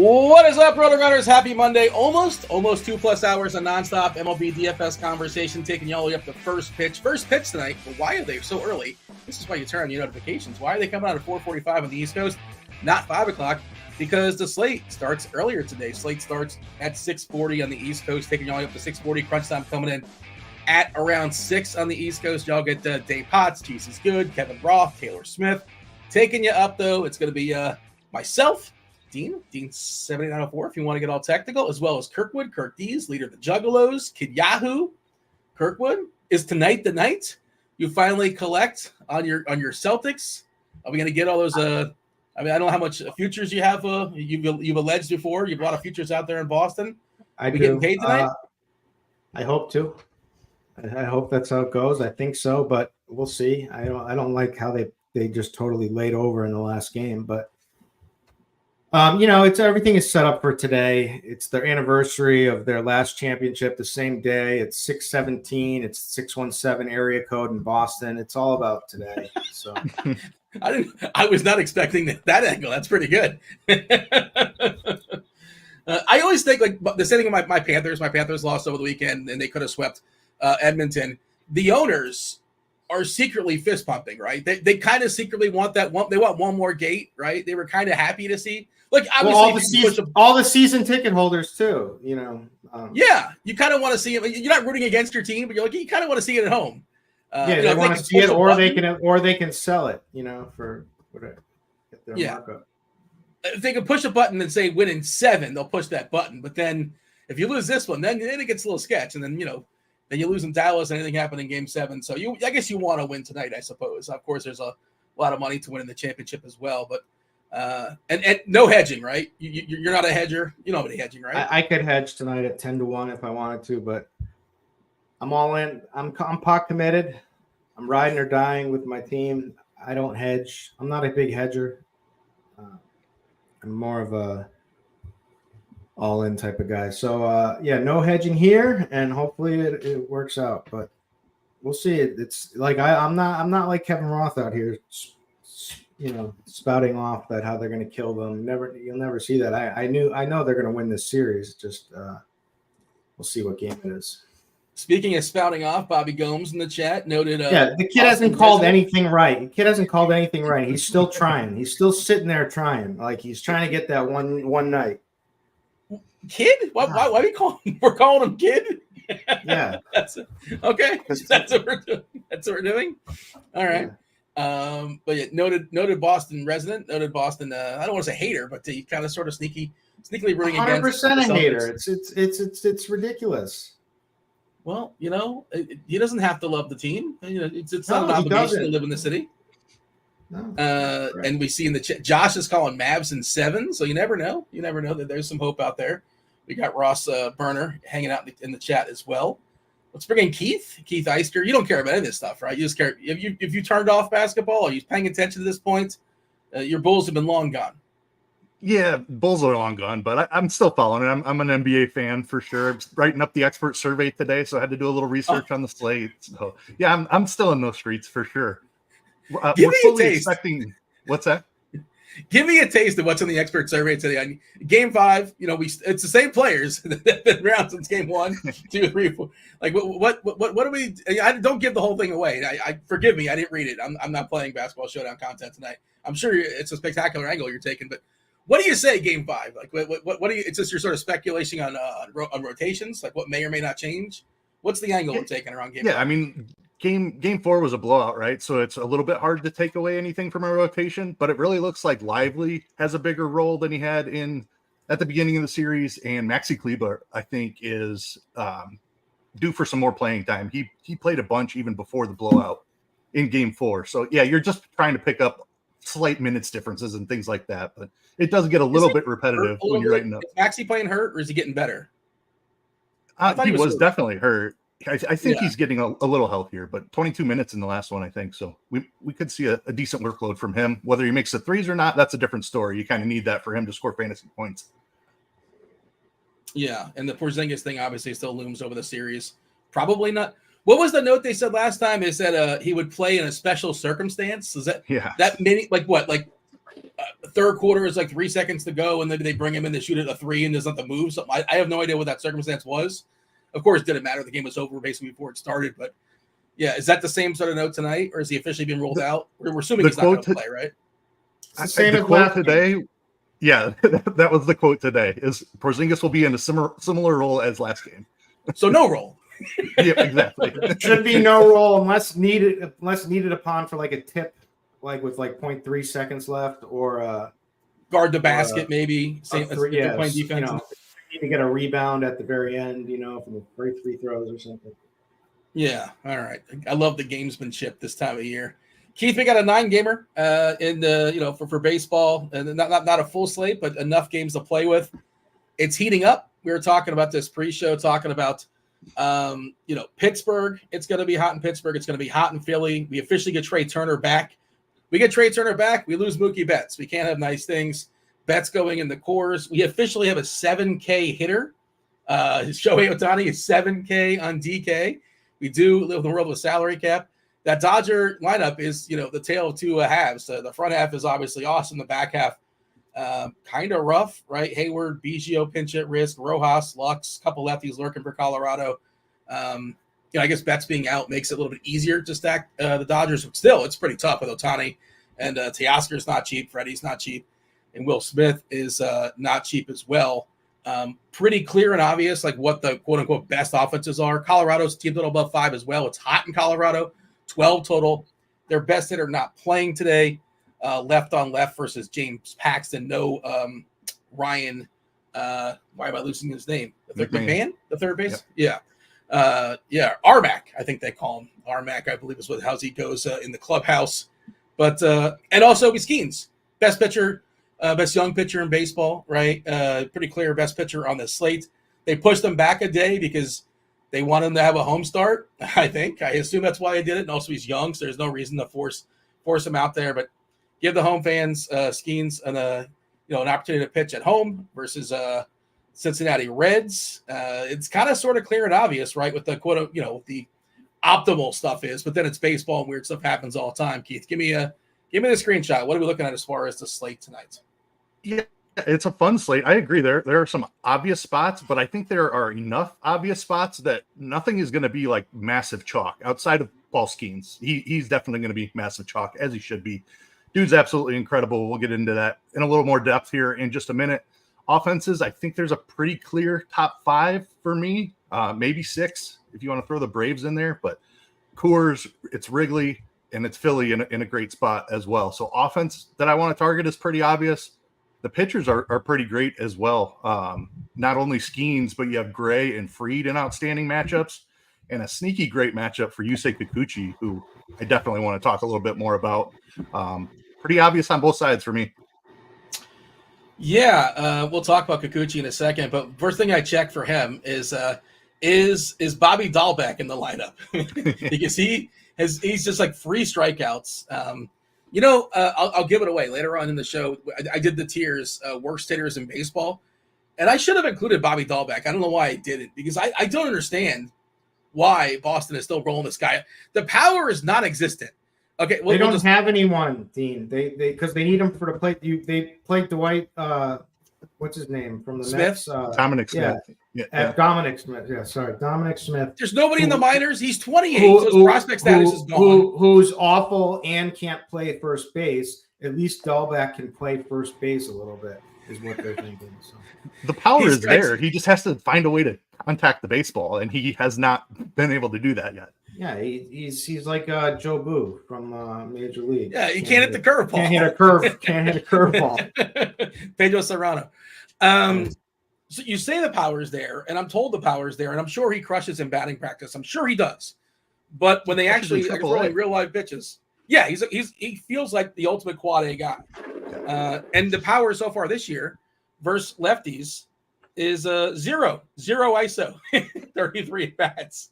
What is up, RotoGrinders? Happy Monday. Almost 2+ hours of nonstop MLB DFS conversation, taking you all the way up to first pitch. First pitch tonight. But why are they so early? This is why you turn on your notifications. Why are they coming out at 4:45 on the East Coast, not 5 o'clock? Because the slate starts earlier today. Slate starts at 6:40 on the East Coast, taking you all the way up to 6:40. Crunch time coming in at around 6 on the East Coast. Y'all get Dave Potts, Cheeseisgood, Kevin Roth, Taylor Smith. Taking you up, though, it's going to be myself, Dean 7904, if you want to get all technical, as well as Kirkwood, Kirk Dees, leader of the Juggalos, Kid Yahoo. Kirkwood, is tonight the night you finally collect on your Celtics? Are we going to get all those? I don't know how much futures you have. You've alleged before. You have a lot of futures out there in Boston. I do. Getting paid tonight? I hope to. I hope that's how it goes. I think so, but we'll see. I don't like how they just totally laid over in the last game, but. It's everything is set up for today. It's their anniversary of their last championship the same day. It's 617. It's 617 area code in Boston. It's all about today. So I was not expecting that angle. That's pretty good. I always think like the same thing with my Panthers. My Panthers lost over the weekend and they could have swept Edmonton. The owners are secretly fist pumping, right? They kind of secretly want that one. They want one more gate, right? They were kind of happy to see. Like obviously, all the season ticket holders too. Yeah, you kind of want to see it. You're not rooting against your team, but you're like you kind of want to see it at home. They want to see it, or they can sell it. For whatever. Get their markup. If they can push a button and say win in 7, they'll push that button. But then if you lose this one, then it gets a little sketch, and then then you lose in Dallas and anything happened in Game 7. So I guess you want to win tonight, I suppose. Of course, there's a lot of money to win in the championship as well, but. And no hedging, right? You're not a hedger. You don't have any hedging, right? I could hedge tonight at 10-1 if I wanted to, but I'm all in. I'm pot committed. I'm riding or dying with my team. I don't hedge. I'm not a big hedger. I'm more of a all-in type of guy. So no hedging here, and hopefully it works out. But we'll see. It's like I'm not like Kevin Roth out here. Spouting off that how they're going to kill them. You'll never see that. I know they're going to win this series. Just we'll see what game it is. Speaking of spouting off, Bobby Gomes in the chat noted. The kid hasn't called anything right. The kid hasn't called anything right. He's still trying. He's still sitting there trying. Like he's trying to get that one night. Kid? Why we calling? We're calling him kid. Yeah. That's okay. That's what we're doing. That's what we're doing. All right. Yeah. But yeah, noted Boston resident, noted Boston. I don't want to say hater, but he kind of sort of sneakily rooting against. 100% a hater. It's ridiculous. Well, he doesn't have to love the team. It's not an obligation to live in the city. No, right. And we see in the chat, Josh is calling Mavs in 7, so you never know. You never know that there's some hope out there. We got Ross Burner hanging out in the chat as well. Let's bring in Keith Eister. You don't care about any of this stuff, right? You just care if you turned off basketball. Are you paying attention to this point? Your Bulls have been long gone. Yeah, Bulls are long gone, but I'm still following it. I'm an NBA fan for sure. I'm writing up the expert survey today, so I had to do a little research on the slate. So yeah, I'm still in those streets for sure. Give me a taste. What's that? Give me a taste of what's in the expert survey today. Game 5, it's the same players that have been around since Game 1, 2, 3, 4. Like what do we? I don't give the whole thing away. I forgive me, I didn't read it. I'm not playing basketball showdown content tonight. I'm sure it's a spectacular angle you're taking, but what do you say Game 5? Like what do you? It's just your sort of speculation on rotations, like what may or may not change. What's the angle we're taking around Game 5? I mean. Game 4 was a blowout, right? So it's a little bit hard to take away anything from a rotation, but it really looks like Lively has a bigger role than he had at the beginning of the series, and Maxi Kleber, I think, is due for some more playing time. He played a bunch even before the blowout in Game 4. So yeah, you're just trying to pick up slight minutes differences and things like that, but it does get a little bit repetitive when you're writing up. Is Maxi playing hurt, or is he getting better? He was definitely hurt. I think he's getting a little healthier, but 22 minutes in the last one, I think. So we could see a decent workload from him. Whether he makes the threes or not, that's a different story. You kind of need that for him to score fantasy points. Yeah, and the Porzingis thing obviously still looms over the series. Probably not. What was the note they said last time? Is that he would play in a special circumstance? Is that that many? Like what? Like third quarter is like 3 seconds to go, and then they bring him in to shoot at a 3, and there's nothing to move. So I have no idea what that circumstance was. Of course, it didn't matter. The game was over basically before it started. But yeah, is that the same sort of note tonight, or is he officially been rolled out? We're assuming he's not going to play, right? Same the as quote today. Yeah, that was the quote today. Is Porzingis will be in a similar role as last game. So no role. Yeah, exactly. Should be no role unless needed upon for like a tip, like with like 0.3 seconds left, or guard the basket, maybe. Same as playing defense. You know, need to get a rebound at the very end, from the free throws or something. Yeah, all right. I love the gamesmanship this time of year. Keith, we got a 9-gamer in the for baseball, and not a full slate, but enough games to play with. It's heating up. We were talking about this pre-show, talking about Pittsburgh. It's going to be hot in Pittsburgh. It's going to be hot in Philly. We officially get Trey Turner back. We get Trey Turner back. We lose Mookie Betts. We can't have nice things. Betts going in the cores. We officially have a 7K hitter. Shohei Ohtani is 7K on DK. We do live in the world of a salary cap. That Dodger lineup is, the tale of two halves. The front half is obviously awesome. The back half, kind of rough, right? Hayward, Biggio, pinch at risk, Rojas, Lux, couple lefties lurking for Colorado. I guess Betts being out makes it a little bit easier to stack the Dodgers, but still, it's pretty tough with Ohtani. And Teoscar's not cheap. Freddie's not cheap. And Will Smith is not cheap as well. Pretty clear and obvious, like what the quote-unquote best offenses are. Colorado's team total above 5 as well. It's hot in Colorado. 12 total. Their best hitter not playing today. Left on left versus James Paxton. No Ryan. Why am I losing his name? The third base? Yep. Yeah. Armac, I think they call him. Armac, I believe is how he goes in the clubhouse. But and also Skeens, best pitcher, best young pitcher in baseball, right? Pretty clear best pitcher on the slate. They pushed him back a day because they want him to have a home start, I think. I assume that's why they did it. And also he's young, so there's no reason to force him out there. But give the home fans Skeens an opportunity to pitch at home versus Cincinnati Reds. It's kind of sort of clear and obvious, right? With the the optimal stuff is, but then it's baseball and weird stuff happens all the time. Keith, give me the screenshot. What are we looking at as far as the slate tonight? Yeah. It's a fun slate. I agree. There are some obvious spots, but I think there are enough obvious spots that nothing is going to be like massive chalk outside of Paul Skeens. He's definitely going to be massive chalk, as he should be. Dude's absolutely incredible. We'll get into that in a little more depth here in just a minute. Offenses, I think there's a pretty clear top 5 for me, maybe 6 if you want to throw the Braves in there. But Coors, it's Wrigley, and it's Philly in a great spot as well. So offense that I want to target is pretty obvious. The pitchers are pretty great as well. Not only Skeens, but you have Gray and Fried in outstanding matchups, and a sneaky great matchup for Yusei Kikuchi, who I definitely want to talk a little bit more about. Pretty obvious on both sides for me. Yeah, we'll talk about Kikuchi in a second, but first thing I check for him is Bobby Dahlbeck in the lineup? Because he's just like free strikeouts. I'll give it away later on in the show. I did the tiers, worst hitters in baseball, and I should have included Bobby Dahlbeck. I don't know why I didn't, because I don't understand why Boston is still rolling this guy. The power is non-existent. Okay, they don't have anyone, Dean. They because they need him for the plate. They played Dwight. What's his name from the Smith? Mets? Dominic Smith. Yeah. Dominic Smith. Yeah, sorry, Dominic Smith. There's nobody in the minors. He's 28, so his prospect status is gone. Who's awful and can't play first base. At least Dahlbeck can play first base a little bit, is what they're thinking. So. The power is there. He just has to find a way to contact the baseball, and he has not been able to do that yet. Yeah, he's like Joe Boo from Major League. Yeah, he can't hit the curveball. Can't hit a curveball. Pedro Serrano. So you say the power is there, and I'm told the power is there, and I'm sure he crushes in batting practice. I'm sure he does. But when they actually throwing real live pitches, yeah, he feels like the ultimate quad A guy. And the power so far this year versus lefties is 0 ISO, 33 at bats.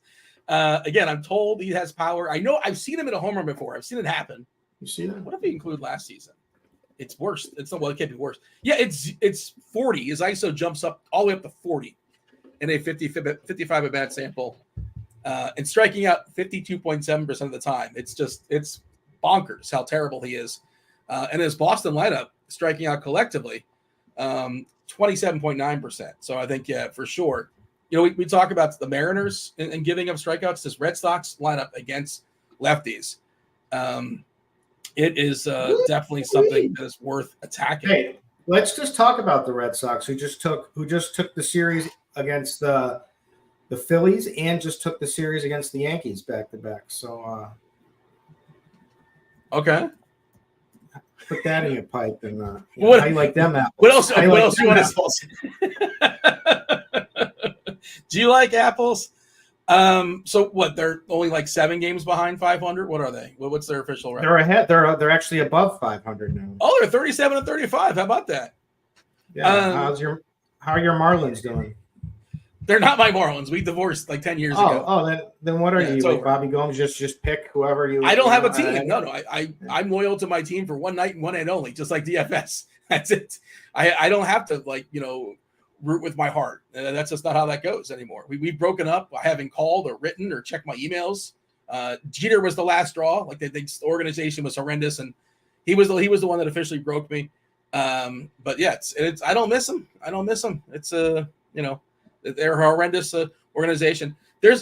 Again, I'm told he has power. I know I've seen him in a home run before. I've seen it happen. You see that? What if we include last season? It's worse. It can't be worse. Yeah, it's 40. His ISO jumps up all the way up to 40 in a 55 at bat sample, and striking out 52.7% of the time. It's bonkers how terrible he is. And his Boston lineup, striking out collectively, 27.9%. So I think, yeah, for sure. We talk about the Mariners and giving up strikeouts. This Red Sox lineup against lefties. It is definitely something that is worth attacking. Hey, let's just talk about the Red Sox who just took the series against the Phillies and just took the series against the Yankees back to back. So okay. Put that in your pipe and how you like them apples. What else you want to tell us? Do you like apples? So what? They're only like 7 games behind 500. What are they? What's their official record? They're ahead. They're actually above 500 now. Oh, they're 37 and 35. How about that? Yeah. How are your Marlins doing? They're not my Marlins. We divorced like 10 years ago. Oh, then what are you? Like Bobby Gomes, just pick whoever you. I don't have a team. No. I'm loyal to my team for one night and one night only, just like DFS. That's it. I don't have to root with my heart. That's just not how that goes anymore. We've broken up. I haven't called or written or checked my emails. Jeter was the last straw. Like the organization was horrendous, and he was the one that officially broke me. But yeah, it's I don't miss him. It's they're a horrendous organization.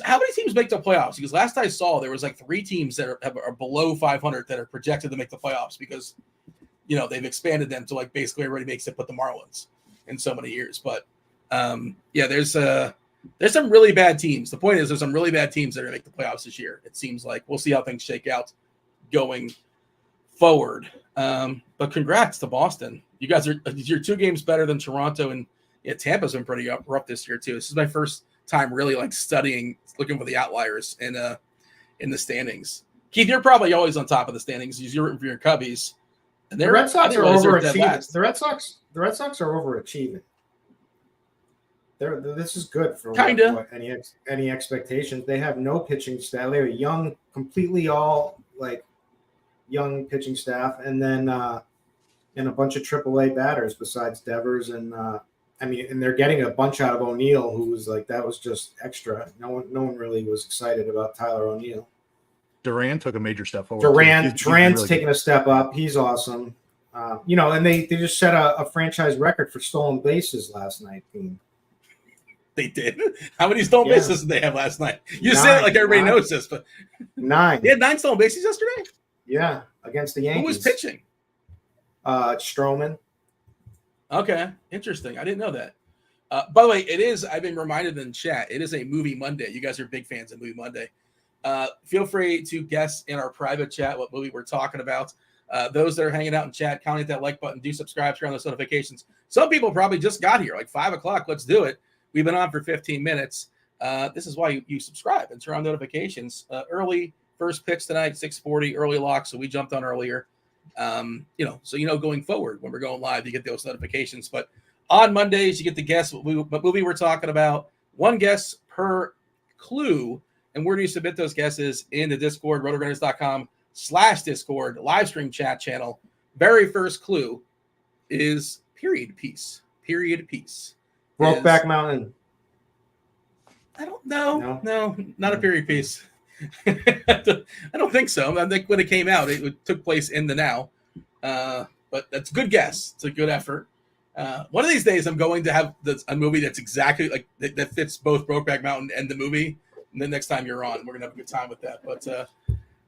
How many teams make the playoffs? Because last I saw, there was like 3 teams that are below 500 that are projected to make the playoffs because they've expanded them to like basically everybody makes it but the Marlins in so many years. But there's some really bad teams. The point is there's some really bad teams that are going to make the playoffs this year. It seems like we'll see how things shake out going forward. But congrats to Boston. You're 2 games better than Toronto, and Tampa's been pretty rough this year too. This is my first time really like studying, looking for the outliers in the standings. Keith, you're probably always on top of the standings. You're rooting for your Cubbies. And the Red Sox are overachieving. The Red Sox are overachieving. This is good for any expectations. They have no pitching staff. They have a young, completely all young pitching staff, and then and a bunch of AAA batters besides Devers and and they're getting a bunch out of O'Neill, who was that was just extra. No one really was excited about Tyler O'Neill. Duran took a major step forward. Duran's really taking a step up. He's awesome. And they just set a franchise record for stolen bases last night. They did. How many stolen bases did they have last night? You said it like everybody knows this, but 9. They had 9 stolen bases yesterday? Yeah, against the Yankees. Who was pitching? Stroman. Okay, interesting. I didn't know that. By the way, I've been reminded in chat, it is a Movie Monday. You guys are big fans of Movie Monday. Feel free to guess in our private chat what movie we're talking about. Those that are hanging out in chat, counting that like button, do subscribe, turn on those notifications. Some people probably just got here, like 5 o'clock. Let's do it. We've been on for 15 minutes. This is why you subscribe and turn on notifications. Early first picks tonight, 6:40, early lock. So we jumped on earlier. Going forward when we're going live, you get those notifications. But on Mondays, you get to guess what movie we're talking about. 1 guess per clue. And where do you submit those guesses? In the Discord, rotogrinders.com/Discord, live stream chat channel. Very first clue is period piece. Period piece. Brokeback Mountain. I don't know. No, not a period piece. I don't think so. I think when it came out, it took place in the now. But that's a good guess. It's a good effort. One of these days, I'm going to have a movie that's exactly like that fits both Brokeback Mountain and the movie. And then next time you're on, we're gonna have a good time with that. But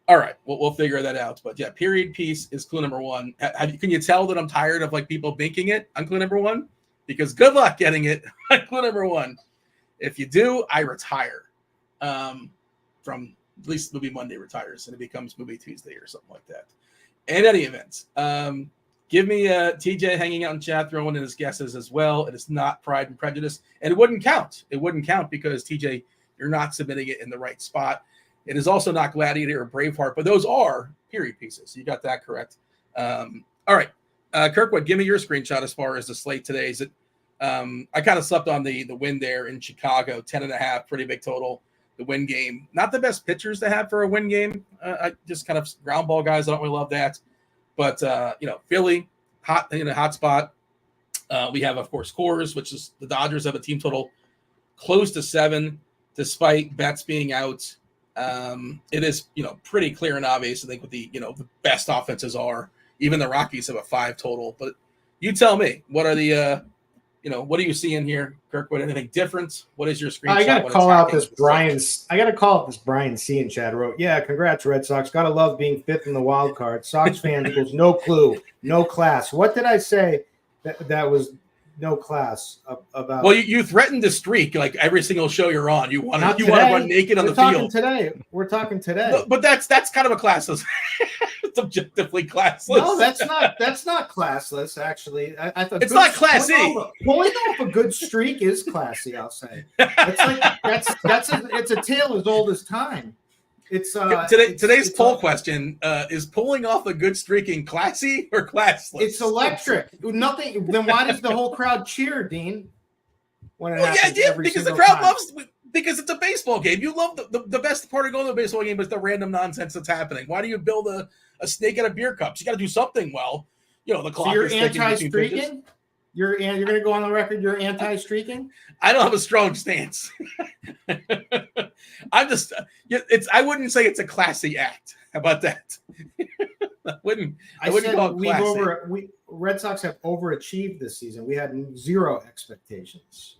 all right, we'll figure that out. But yeah, period piece is clue number 1. Can you tell that I'm tired of people binking it on clue number 1? Because good luck getting it on clue number 1. If you do, I retire from. At least Movie Monday retires and it becomes Movie Tuesday or something like that. In any event, give me TJ hanging out in chat, throwing in his guesses as well. It is not Pride and Prejudice, and it wouldn't count. It wouldn't count because TJ, you're not submitting it in the right spot. It is also not Gladiator or Braveheart, but those are period pieces. You got that correct. All right, Kirkwood, give me your screenshot as far as the slate today. Is it? I kind of slept on the win there in Chicago, 10.5, pretty big total. The win game, not the best pitchers to have for a win game. I just kind of ground ball guys. I don't really love that, but Philly hot spot. We have of course Coors, which is the Dodgers have a team total close to 7, despite Betts being out. It is pretty clear and obvious. I think what the best offenses are. Even the Rockies have a 5 total, but You tell me. What are the what are you seeing here, Kirkwood? Anything different? What is your screenshot? I got to call out this Brian C in chat wrote, yeah, congrats, Red Sox. Got to love being fifth in the wild card. Sox fans equals no clue, no class. What did I say that was no class about? Well, you threatened to streak like every single show you're on. You want to run naked on the field. We're talking today. No, but that's kind of a classless. It's objectively classless. No, that's not classless. Actually, I thought it's not classy. Pulling off a good streak is classy. I'll say. It's a tale as old as time. It's today's poll question is pulling off a good streaking classy or classless? It's electric. Nothing. Then why does the whole crowd cheer, Dean? When it happens every because the single crowd time? loves. Because it's a baseball game. You love the best part of going to a baseball game is the random nonsense that's happening. Why do you build a snake out of beer cups? You got to do something well. The clock. So you're anti-streaking? You're going to go on the record you're anti-streaking? I don't have a strong stance. I'm just I wouldn't say it's a classy act. How about that? I wouldn't call it classy. Red Sox have overachieved this season. We had zero expectations.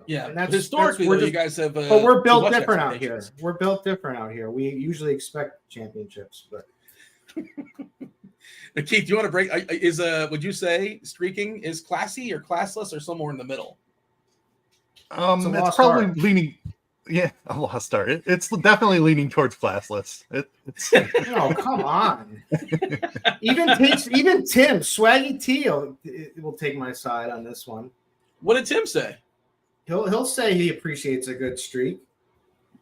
And that's historically, you guys have. But we're built different out here. We're built different out here. We usually expect championships, but. Keith, do you want to break? Would you say streaking is classy or classless or somewhere in the middle? It's probably leaning. Yeah, a lost start. It's definitely leaning towards classless. It's. No, come on. Even Tim Swaggy T will take my side on this one. What did Tim say? He'll say he appreciates a good streak.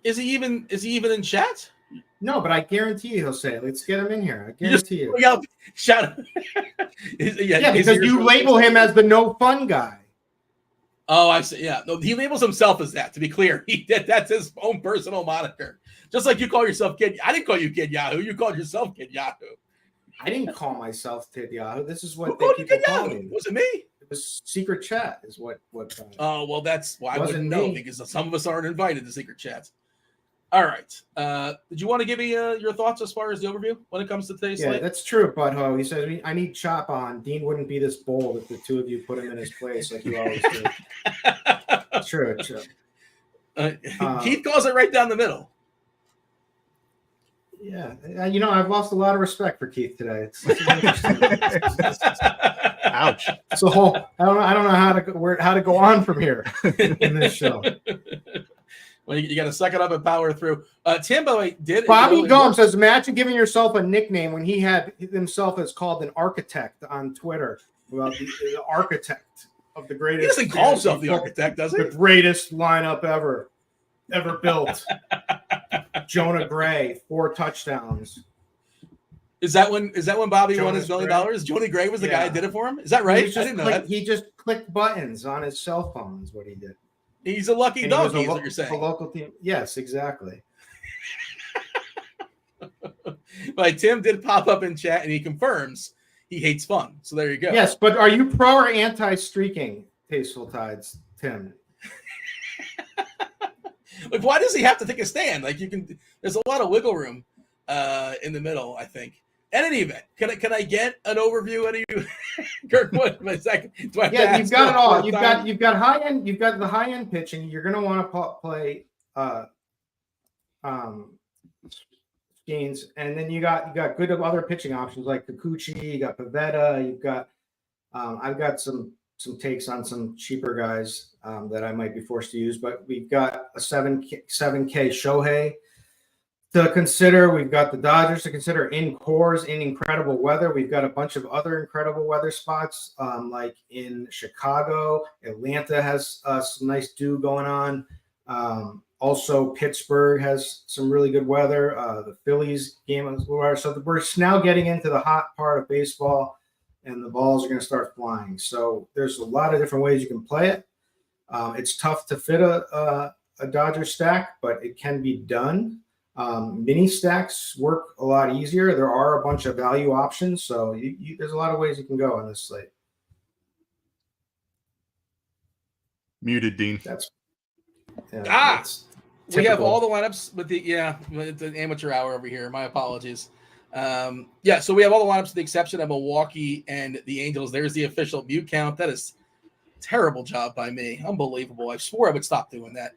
Is he even in chat? No, but I guarantee you he'll say it. Let's get him in here. I guarantee you. Shout out. Because you label him as the no fun guy. Oh, I see. Yeah. No, he labels himself as that, to be clear. That's his own personal moniker. Just like you call yourself Kid. I didn't call you Kid Yahoo. You called yourself Kid Yahoo. I didn't call myself Kid Yahoo. This is what people call me. Was it me? It was secret chat is what oh, well, that's why I wouldn't know, because some of us aren't invited to secret chats. All right. Did you want to give me your thoughts as far as the overview when it comes to today's slate? Yeah, that's true, Butthole. He says, I need Chop on. Dean wouldn't be this bold if the two of you put him in his place like you always do. True. Keith calls it right down the middle. Yeah. I've lost a lot of respect for Keith today. Ouch. So I don't know how to go on from here in this show. Well, you got to suck it up and power through. Tim, by the way, Bobby Gomes says, imagine giving yourself a nickname when he had himself as called an architect on Twitter. About the architect of the greatest. He doesn't call himself the architect, does he? The greatest lineup ever built. Jonah Gray, 4 touchdowns. Is that when Bobby won his $1 million? Jonah Gray was the guy that did it for him? Is that right? I didn't know that. He just clicked buttons on his cell phone is what he did. He's a lucky donkey, is what you're saying. A local team. Yes, exactly. But Tim did pop up in chat, and he confirms he hates fun. So there you go. Yes, but are you pro or anti-streaking, Tasteful Tides, Tim? Like, why does he have to take a stand? Like, there's a lot of wiggle room in the middle, I think. In any event, can I get an overview? Any Kirkwood? You've got it all. You've got high end. You've got the high end pitching. You're going to want to play Skeens, and then you got good other pitching options like Kikuchi. You got Pavetta. You've got I've got some takes on some cheaper guys that I might be forced to use, but we've got a 7K Shohei to consider. We've got the Dodgers to consider in cores in incredible weather. We've got a bunch of other incredible weather spots like in Chicago. Atlanta has some nice dew going on. Also, Pittsburgh has some really good weather. The Phillies game as well. So we're now getting into the hot part of baseball, and the balls are going to start flying. So there's a lot of different ways you can play it. It's tough to fit a Dodger stack, but it can be done. Mini stacks work a lot easier. There are a bunch of value options, so there's a lot of ways you can go on this slate. Muted, Dean. We have all the lineups with the amateur hour over here. My apologies. Yeah, so we have all the lineups with the exception of Milwaukee and the Angels. There's the official view count. That is a terrible job by me. Unbelievable. I swore I would stop doing that.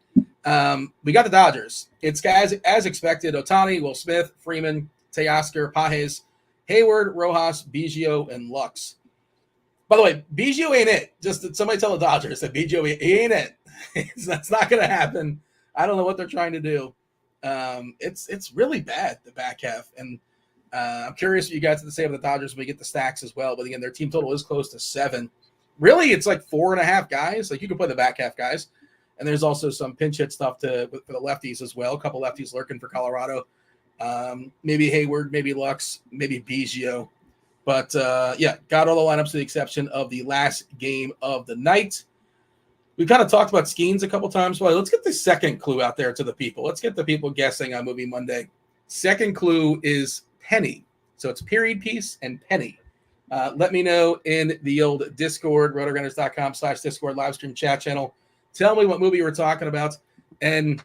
We got the Dodgers. It's guys as expected: Ohtani, Will Smith, Freeman, Teoscar, Pages, Hayward, Rojas, Biggio, and Lux. By the way, Biggio ain't it. Just somebody tell the Dodgers that Biggio ain't it. That's not going to happen. I don't know what they're trying to do. It's really bad, the back half. And I'm curious what you guys have to say about the Dodgers when we get the stacks as well. But again, their team total is close to 7. Really, it's like 4.5 guys. Like you can play the back half guys. And there's also some pinch hit stuff for the lefties as well. A couple lefties lurking for Colorado. Maybe Hayward, maybe Lux, maybe Biggio. But, yeah, got all the lineups to the exception of the last game of the night. We kind of talked about Skeens a couple times. Well, let's get the second clue out there to the people. Let's get the people guessing on Movie Monday. Second clue is penny. So it's period piece and penny. Let me know in the old Discord, RotoGrinders.com/Discord live stream chat channel. Tell me what movie we're talking about. And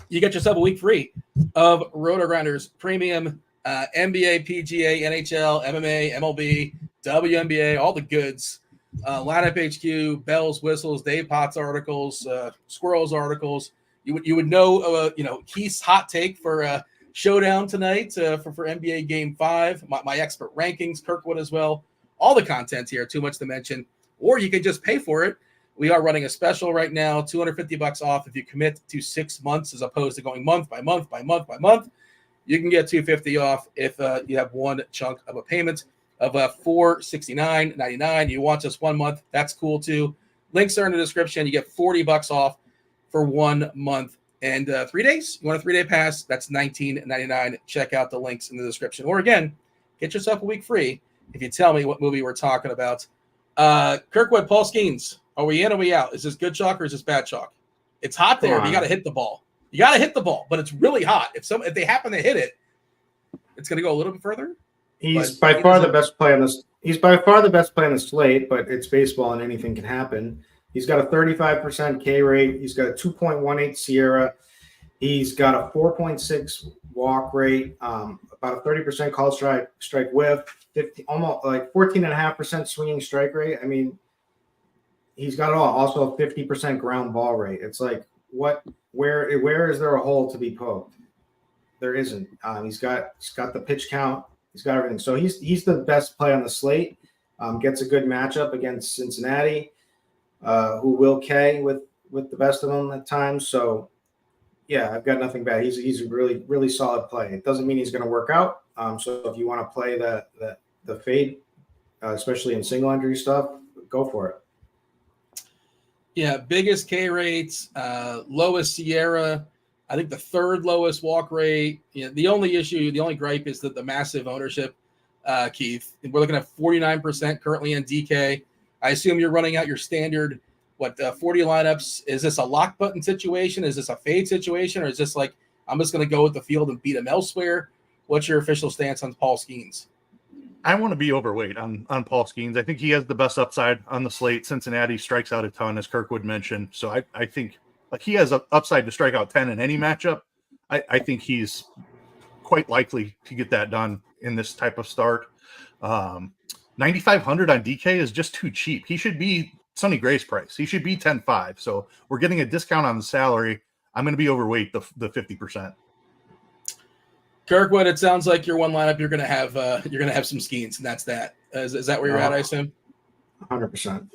you get yourself a week free of RotoGrinders Premium, NBA, PGA, NHL, MMA, MLB, WNBA, all the goods. Lineup HQ, bells, whistles, Dave Potts articles, Squirrels articles. You would know, Keith's hot take for showdown tonight for NBA Game 5. My expert rankings, Kirkwood as well. All the content here, too much to mention. Or you can just pay for it. We are running a special right now, $250 off if you commit to 6 months as opposed to going month by month by month by month. You can get $250 off if you have one chunk of a payment of $469.99. You want just 1 month, that's cool too. Links are in the description. You get $40 off for 1 month and 3 days. You want a 3-day pass? That's $19.99. Check out the links in the description. Or again, get yourself a week free if you tell me what movie we're talking about. Kirkwood, Paul Skeens, are we in or are we out? Is this good chalk or is this bad chalk? It's hot there. You got to hit the ball. You got to hit the ball, but it's really hot. If they happen to hit it, it's going to go a little bit further. He's by far the best play on this. He's by far the best play on the slate, but it's baseball and anything can happen. He's got a 35% K rate. He's got a 2.18 Sierra. He's got a 4.6 walk rate, about a 30% call strike whiff, 50, almost like 14.5% swinging strike rate. I mean, he's got it all. Also a 50% ground ball rate. It's like where is there a hole to be poked? There isn't. He's got the pitch count. He's got everything. So he's the best play on the slate. Gets a good matchup against Cincinnati, who will K with the best of them at times. So yeah, I've got nothing bad. He's a really, really solid play. It doesn't mean he's going to work out. So if you want to play the fade, especially in single entry stuff, go for it. Yeah, biggest K rates, lowest Sierra. I think the third lowest walk rate. The only gripe is that the massive ownership, Keith. We're looking at 49% currently in DK. I assume you're running out your standard, 40 lineups. Is this a lock button situation? Is this a fade situation? Or is this like, I'm just going to go with the field and beat him elsewhere? What's your official stance on Paul Skeens? I want to be overweight on Paul Skeens. I think he has the best upside on the slate. Cincinnati strikes out a ton, as Kirkwood mentioned. So I think he has an upside to strike out 10 in any matchup. I think he's quite likely to get that done in this type of start. 9,500 on DK is just too cheap. He should be Sonny Gray's price. He should be 10.5. So we're getting a discount on the salary. I'm going to be overweight the 50%. Kirkwood, it sounds like your one lineup you're going to have some Skeens, and that's that. Is that where you're at? I assume 100%.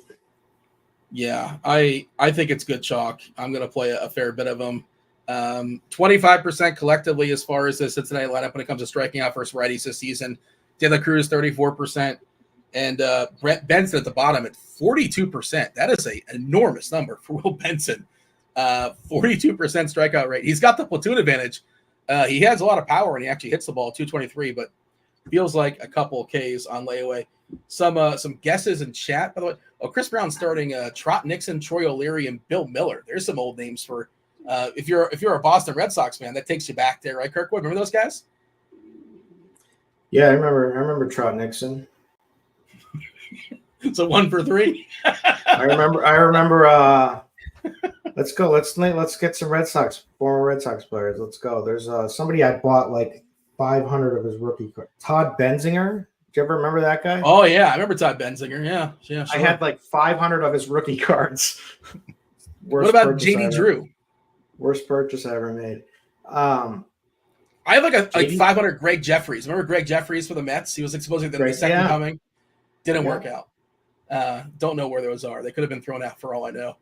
Yeah, I think it's good chalk. I'm going to play a fair bit of them. 25% collectively as far as the Cincinnati lineup when it comes to striking out versus righties this season. De La Cruz 34%, and Brent Benson at the bottom at 42%. That is an enormous number for Will Benson. 42% strikeout rate. He's got the platoon advantage. He has a lot of power and he actually hits the ball 223, but feels like a couple of Ks on layaway. Some guesses in chat, by the way. Oh, Chris Brown starting Trot Nixon, Troy O'Leary, and Bill Miller. There's some old names for if you're a Boston Red Sox fan, that takes you back there, right, Kirkwood? Remember those guys? Yeah, I remember Trot Nixon. So 1 for 3. I remember. Let's go. Let's get some former Red Sox players. Let's go. There's somebody I bought like 500 of his rookie card. Todd Benzinger. Do you ever remember that guy? Oh yeah, I remember Todd Benzinger. Yeah, sure. I had like 500 of his rookie cards. What about JD Drew? Worst purchase I ever made. I have like 500 Greg Jeffries. Remember Greg Jeffries for the Mets? He was supposedly the second coming. Didn't work out. Don't know where those are. They could have been thrown out for all I know.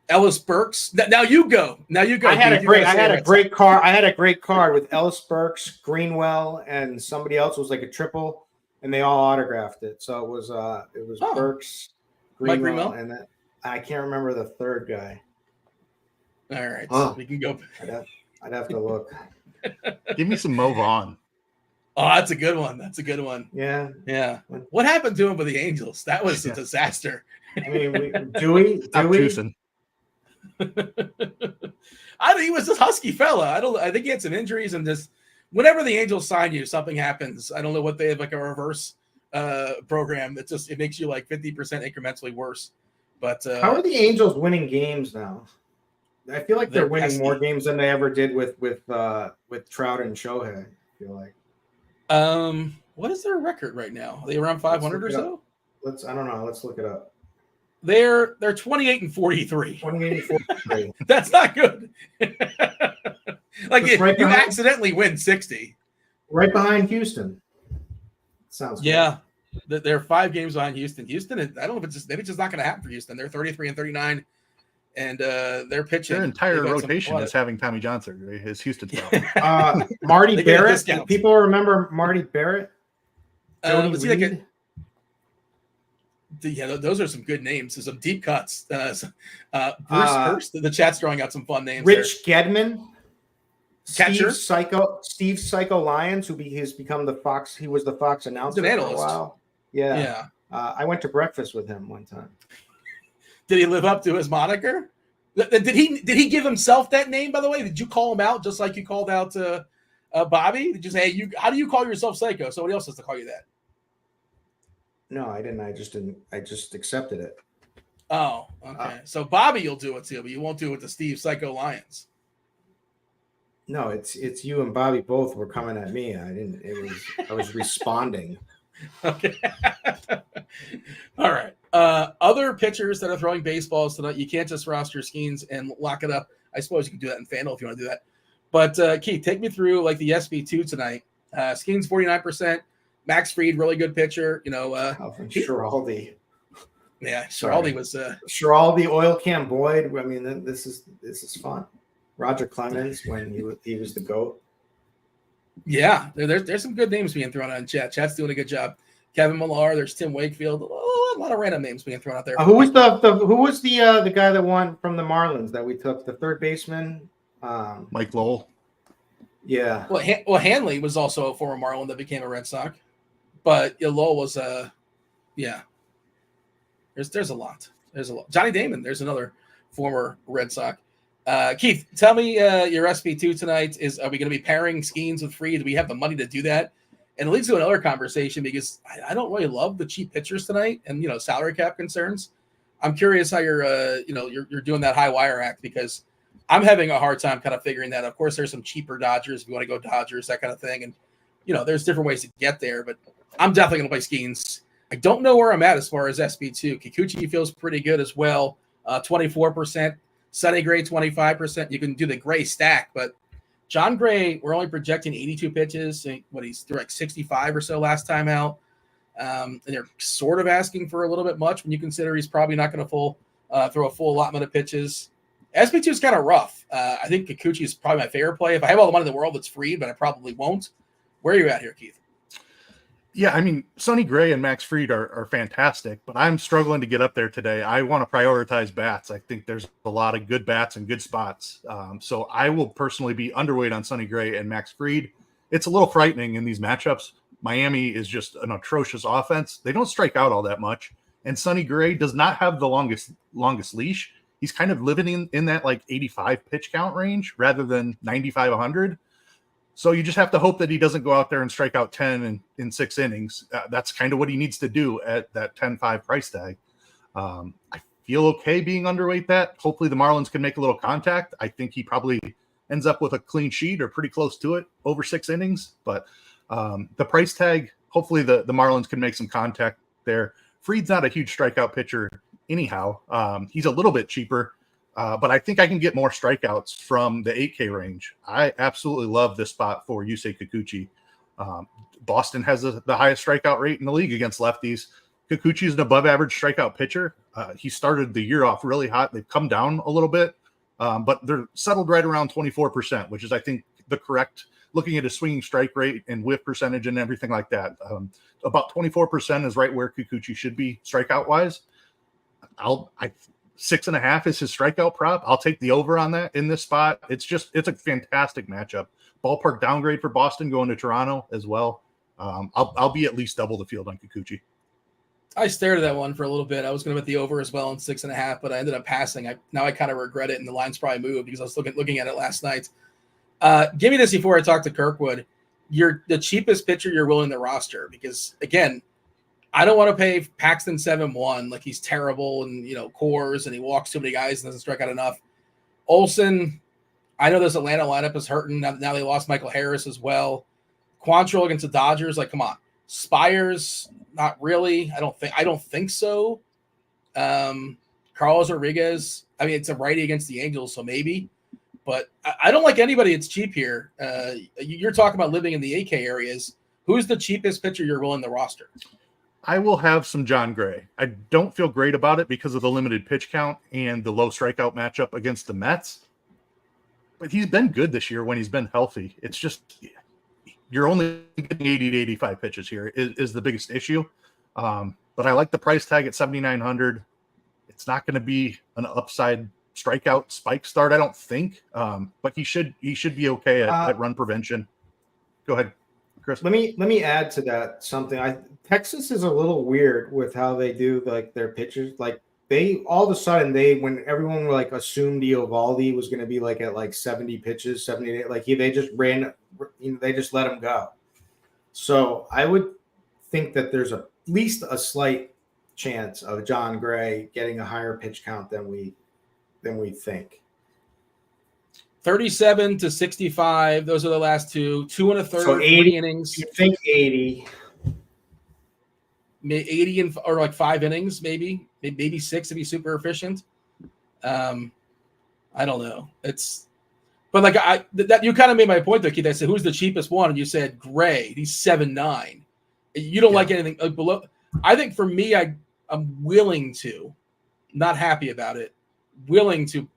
Ellis Burks. Now you go. I had a great card. I had a great card with Ellis Burks, Greenwell, and somebody else. It was like a triple, and they all autographed it. So it was Burks, Greenwell, and then I can't remember the third guy. All right, so we can go. I'd have to look. Give me some Mo Vaughn. Oh, that's a good one. Yeah. What happened to him with the Angels? That was a disaster. I mean, do we? He was this husky fella. I think he had some injuries, and just whenever the Angels sign you, something happens. I don't know what they have, like a reverse program. It makes you like 50% incrementally worse. But how are the Angels winning games now? I feel like they're winning more games than they ever did with Trout and Shohei. I feel like. What is their record right now? Are they around 500 or so? I don't know. Let's look it up. They're 28 and 43. 28 and 43. That's not good. Like you accidentally win 60. Right behind Houston. Sounds good. Yeah. They're 5 games behind Houston. Houston, I don't know if it's just not going to happen for Houston. They're 33 and 39. And they're pitching. Their entire rotation is having Tommy John surgery. His Houston problem. Marty Barrett. People remember Marty Barrett? Those are some good names. There's some deep cuts. Bruce Hurst. The chat's throwing out some fun names. Rich Gedman. Catcher. Steve Psycho Lyons, who has become the Fox. He was the Fox announcer for a while. Yeah. I went to breakfast with him one time. Did he live up to his moniker? Did he give himself that name, by the way? Did you call him out just like you called out Bobby? Did you say, hey, how do you call yourself Psycho? Somebody else has to call you that. No, I didn't. I just accepted it. Oh, okay. So Bobby, you'll do it too, but you won't do it to Steve Psycho Lyons. No, it's you and Bobby both were coming at me. I was responding. Okay. All right. Other pitchers that are throwing baseballs tonight, you can't just roster Skeens and lock it up. I suppose you can do that in FanDuel if you want to do that. But Keith, take me through like the SB2 tonight. Skeens 49%. Max Fried, really good pitcher. Schiraldi. Yeah, Schiraldi was Schiraldi, Oil Can Boyd. I mean, this is fun. Roger Clemens when he was the GOAT. Yeah, there's some good names being thrown out in chat. Chat's doing a good job. Kevin Millar, there's Tim Wakefield. A lot of random names being thrown out there. Who was the guy that won from the Marlins that we took, the third baseman? Mike Lowell. Yeah. Well, Hanley was also a former Marlin that became a Red Sox, but Lowell was yeah. There's a lot. Johnny Damon. There's another former Red Sox. Keith, tell me your SB2 tonight. Are we going to be pairing Skeens with Fried? Do we have the money to do that? And it leads to another conversation because I don't really love the cheap pitchers tonight and, salary cap concerns. I'm curious how you're doing that high wire act because I'm having a hard time kind of figuring that. Of course, there's some cheaper Dodgers if you want to go Dodgers, that kind of thing. And, there's different ways to get there, but I'm definitely going to play Skeens. I don't know where I'm at as far as SB2. Kikuchi feels pretty good as well. 24%. Sonny Gray, 25%. You can do the Gray stack, but John Gray, we're only projecting 82 pitches. He's threw like 65 or so last time out. And they're sort of asking for a little bit much when you consider he's probably not going to throw a full allotment of pitches. SB2 is kind of rough. I think Kikuchi is probably my favorite play. If I have all the money in the world, it's free, but I probably won't. Where are you at here, Keith? Yeah, I mean, Sonny Gray and Max Fried are fantastic, but I'm struggling to get up there today. I want to prioritize bats. I think there's a lot of good bats and good spots. So I will personally be underweight on Sonny Gray and Max Fried. It's a little frightening in these matchups. Miami is just an atrocious offense. They don't strike out all that much. And Sonny Gray does not have the longest leash. He's kind of living in that like 85 pitch count range rather than 95, 100. So you just have to hope that he doesn't go out there and strike out 10 in 6 innings. That's kind of what he needs to do at that 10-5 price tag. I feel okay being underweight that. Hopefully the Marlins can make a little contact. I think he probably ends up with a clean sheet or pretty close to it over 6 innings. But the price tag, hopefully the Marlins can make some contact there. Fried's not a huge strikeout pitcher anyhow. He's a little bit cheaper, but I think I can get more strikeouts from the 8K range. I absolutely love this spot for Yusei Kikuchi. Boston has the highest strikeout rate in the league against lefties. Kikuchi is an above-average strikeout pitcher. He started the year off really hot. They've come down a little bit, but they're settled right around 24%, which is, I think, the correct, looking at a swinging strike rate and whiff percentage and everything like that. About 24% is right where Kikuchi should be strikeout-wise. 6.5 is his strikeout prop. I'll take the over on that in this spot. It's a fantastic matchup. Ballpark downgrade for Boston going to Toronto as well. I'll be at least double the field on Kikuchi. I stared at that one for a little bit. I was going to bet the over as well in 6.5, but I ended up passing. Now I kind of regret it, and the line's probably moved because I was looking at it last night. Give me this before I talk to Kirkwood. You're the cheapest pitcher you're willing to roster because, again, I don't want to pay Paxton 7-1 like he's terrible and cores and he walks too many guys and doesn't strike out enough. Olsen, I know this Atlanta lineup is hurting. Now they lost Michael Harris as well. Quantrill against the Dodgers, like, come on. Spires, not really. I don't think so. Carlos Rodriguez, I mean, it's a righty against the Angels, so maybe. But I don't like anybody that's cheap here. You're talking about living in the AK areas. Who's the cheapest pitcher you're willing to roster? I will have some John Gray. I don't feel great about it because of the limited pitch count and the low strikeout matchup against the Mets. But he's been good this year when he's been healthy. It's just you're only getting 80 to 85 pitches here is the biggest issue. But I like the price tag at 7,900. It's not going to be an upside strikeout spike start, I don't think. But he should be okay at run prevention. Go ahead, Chris. Let me add to that something. Texas is a little weird with how they do like their pitchers. Like they all of a sudden when everyone like assumed Eovaldi was going to be like at like 70 pitches, 78, like they just they just let him go. So I would think that there's at least a slight chance of John Gray getting a higher pitch count than we think. 37 to 65. Those are the last two. 2 1/3, so 80, 3 innings. You think 80? 80 or like 5 innings, maybe 6 if he's super efficient. I don't know. But like that you kind of made my point though, Keith. I said, who's the cheapest one? And you said Gray. He's 7.9. You don't like anything below. I think for me, I'm willing to, not happy about it, willing to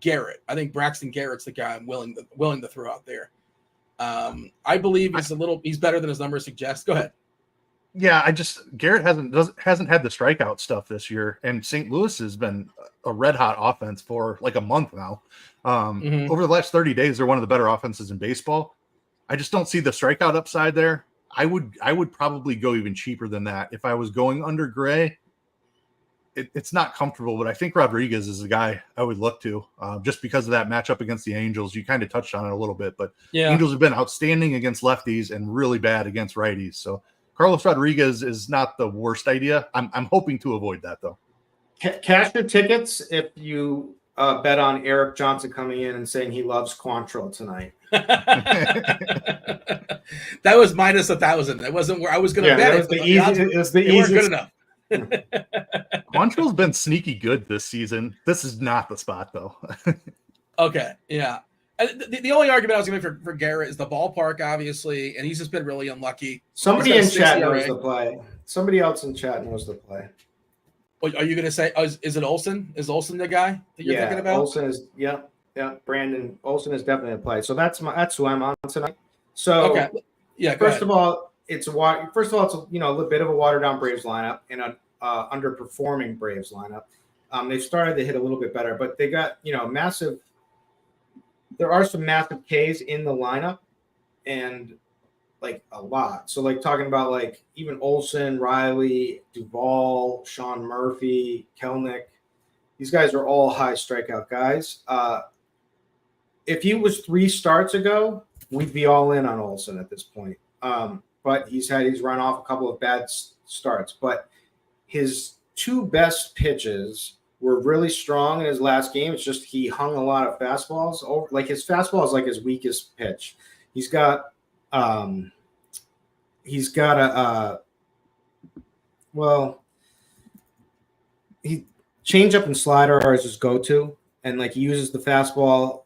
Garrett. I think Braxton Garrett's the guy I'm willing to throw out there. I believe he's better than his numbers suggest. Go ahead. Yeah, Garrett hasn't had the strikeout stuff this year, and St. Louis has been a red hot offense for like a month now. Over the last 30 days, they're one of the better offenses in baseball. I just don't see the strikeout upside there. I would probably go even cheaper than that if I was going under Gray. It's not comfortable, but I think Rodriguez is the guy I would look to just because of that matchup against the Angels. You kind of touched on it a little bit, but yeah. Angels have been outstanding against lefties and really bad against righties. So Carlos Rodriguez is not the worst idea. I'm hoping to avoid that, though. Cash your tickets if you bet on Eric Johnson coming in and saying he loves Quantrill tonight. That was minus 1,000. That wasn't where I was going to bet. It was the easiest. Good enough. Quantrill's been sneaky good this season. This is not the spot, though. Okay, yeah. The only argument I was going to make for Garrett is the ballpark, obviously, and he's just been really unlucky. Somebody in chat knows the play. Somebody else in chat knows the play. Well, are you going to say, is it Olsen? Is Olsen the guy that you're thinking about? Olsen is, yeah. Brandon Olsen is definitely a play. So that's who I'm on tonight. So, okay. Yeah. First of all, it's a little bit of a watered down Braves lineup and an underperforming Braves lineup. They've started to hit a little bit better, but they got massive. There are some massive Ks in the lineup, and like a lot. So like talking about like even Olsen, Riley, Duvall, Sean Murphy, Kelnick. These guys are all high strikeout guys. If he was 3 starts ago, we'd be all in on Olsen at this point. But he's run off a couple of bad starts. But his 2 best pitches were really strong in his last game. It's just he hung a lot of fastballs over. Like his fastball is like his weakest pitch. He's got a he changeup and slider are his go-to, and like he uses the fastball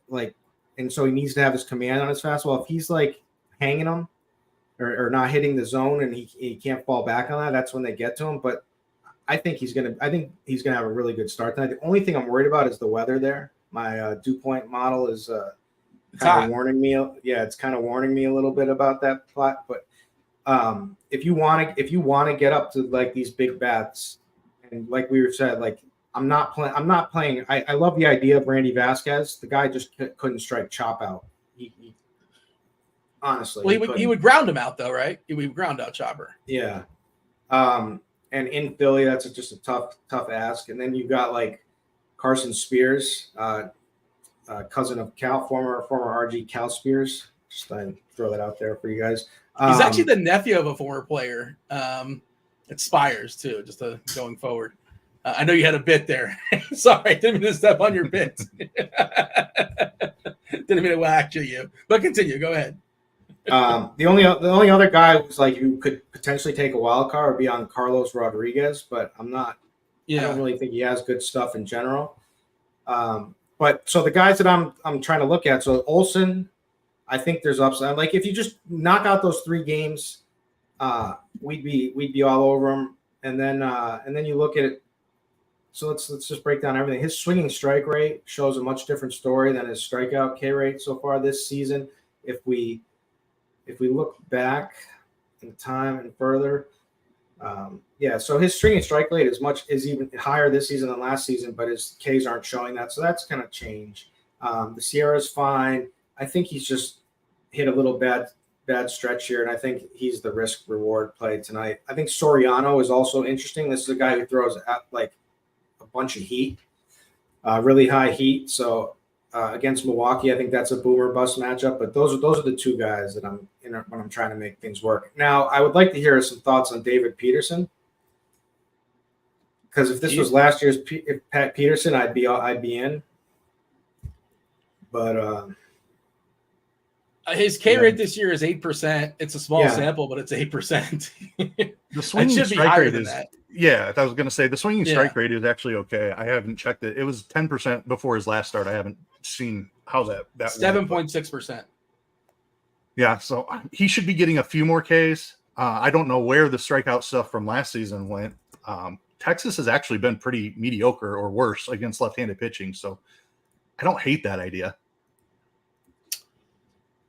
and so he needs to have his command on his fastball. If he's like hanging him or not hitting the zone and he can't fall back on that, that's when they get to him. But I think he's gonna have a really good start tonight. The only thing I'm worried about is the weather there. My dew point model is kind of warning me. Yeah, it's kind of warning me a little bit about that plot. But if you want to get up to like these big bats, and like we said, like I'm not playing. I love the idea of Randy Vasquez. The guy just couldn't strike chop out. He honestly, well, he would ground him out though, right? He would ground out Chopper. Yeah. And in Philly, that's just a tough ask. And then you've got like Carson Spears, cousin of Cal, former RG Cal Spears. Just throw that out there for you guys. He's actually the nephew of a former player at Spires too. Just going forward. I know you had a bit there. Sorry, I didn't mean to step on your bit. Didn't mean to whack you. But continue. Go ahead. The only other guy who's like who could potentially take a wild card would be on Carlos Rodriguez, but I'm not. Yeah. I don't really think he has good stuff in general. But so the guys that I'm trying to look at, so Olsen, I think there's upside. Like if you just knock out those 3 games, we'd be all over him. And then you look at it. So let's just break down everything. His swinging strike rate shows a much different story than his strikeout K rate so far this season. If we look back in time and further, so his swinging strike rate is even higher this season than last season, but his Ks aren't showing that, so that's going to change. The Sierra's fine. I think he's just hit a little bad stretch here, and I think he's the risk reward play tonight. I think Soriano is also interesting. This is a guy who throws at like a bunch of heat, really high heat. So against Milwaukee, I think that's a boomer bust matchup. But those are the 2 guys that I'm when I'm trying to make things work. Now, I would like to hear some thoughts on David Peterson, because if this was last year's Pat Peterson, I'd be in. But his K rate this year is 8%. It's a small sample, but it's 8%. The swinging strike rate is that. Yeah, I was going to say the swinging strike rate is actually okay. I haven't checked it. It was 10% before his last start. I haven't seen how that 7.6%. Yeah, so he should be getting a few more Ks. I don't know where the strikeout stuff from last season went. Texas has actually been pretty mediocre or worse against left-handed pitching, so I don't hate that idea.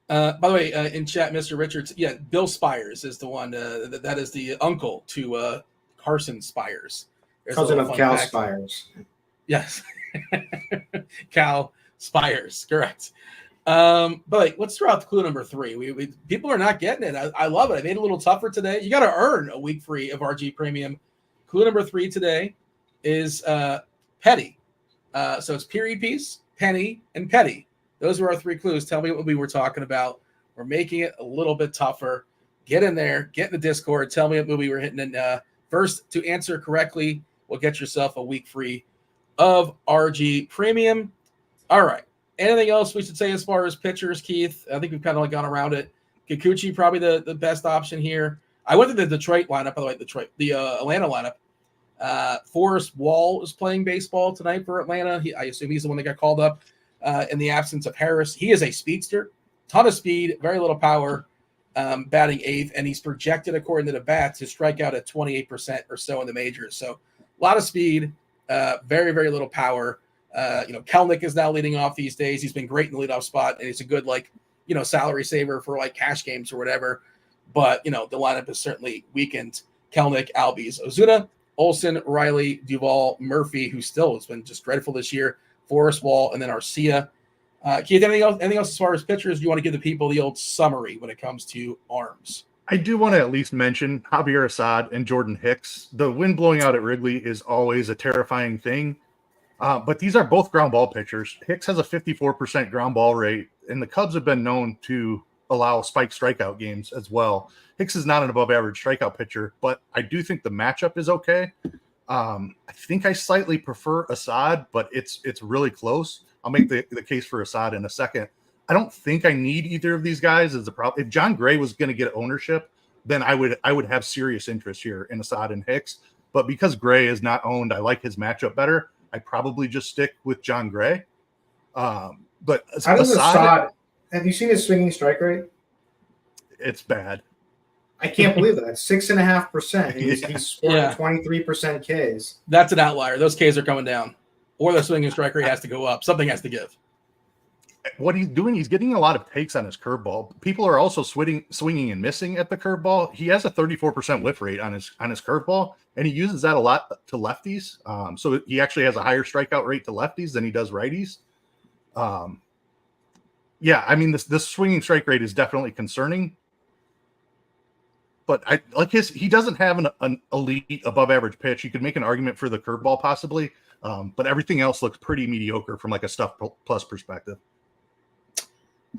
By the way, in chat, Mr. Richards, Bill Spires is the one. That is the uncle to Carson Spires. Cousin of Cal Spires. Yes. Cal Spires, correct. But let's throw out the clue number 3. We people are not getting it. I love it. I made it a little tougher today. You got to earn a week free of RG Premium. Clue number 3 today is Petty. So it's period piece, penny, and petty. Those were our 3 clues. Tell me what we were talking about. We're making it a little bit tougher. Get in there. Get in the Discord. Tell me what movie we're hitting in. First to answer correctly will get yourself a week free of RG Premium. All right. Anything else we should say as far as pitchers, Keith? I think we've kind of gone around it. Kikuchi, probably the best option here. I went to the Detroit lineup, by the way, the Atlanta lineup. Forrest Wall is playing baseball tonight for Atlanta. I assume he's the one that got called up in the absence of Harris. He is a speedster, ton of speed, very little power, batting 8th, and he's projected, according to the bats, to strike out at 28% or so in the majors. So a lot of speed, very, very little power. Kelnick is now leading off these days. He's been great in the leadoff spot, and he's a good, salary saver for, cash games or whatever. But, the lineup is certainly weakened. Kelnick, Albies, Ozuna, Olsen, Riley, Duvall, Murphy, who still has been just dreadful this year, Forrest Wall, and then Arcia. Keith, anything else as far as pitchers? Do you want to give the people the old summary when it comes to arms? I do want to at least mention Javier Assad and Jordan Hicks. The wind blowing out at Wrigley is always a terrifying thing. But these are both ground ball pitchers. Hicks has a 54% ground ball rate, and the Cubs have been known to allow spiked strikeout games as well. Hicks is not an above average strikeout pitcher, but I do think the matchup is okay. I think I slightly prefer Assad, but it's really close. I'll make the case for Assad in a second. I don't think I need either of these guys as a problem. If John Gray was going to get ownership, then I would have serious interest here in Assad and Hicks. But because Gray is not owned, I like his matchup better. I probably just stick with John Gray. But how does Assad? Have you seen his swinging strike rate? It's bad. I can't believe that. 6.5%. He's scoring 23% Ks. That's an outlier. Those Ks are coming down, or the swinging strike rate has to go up. Something has to give. What he's doing, he's getting a lot of takes on his curveball. People are also swinging and missing at the curveball. He has a 34% whiff rate on his curveball, and he uses that a lot to lefties. So he actually has a higher strikeout rate to lefties than he does righties. Yeah, I mean, this swinging strike rate is definitely concerning. But I like he doesn't have an elite above average pitch. You could make an argument for the curveball possibly, but everything else looks pretty mediocre from like a stuff plus perspective.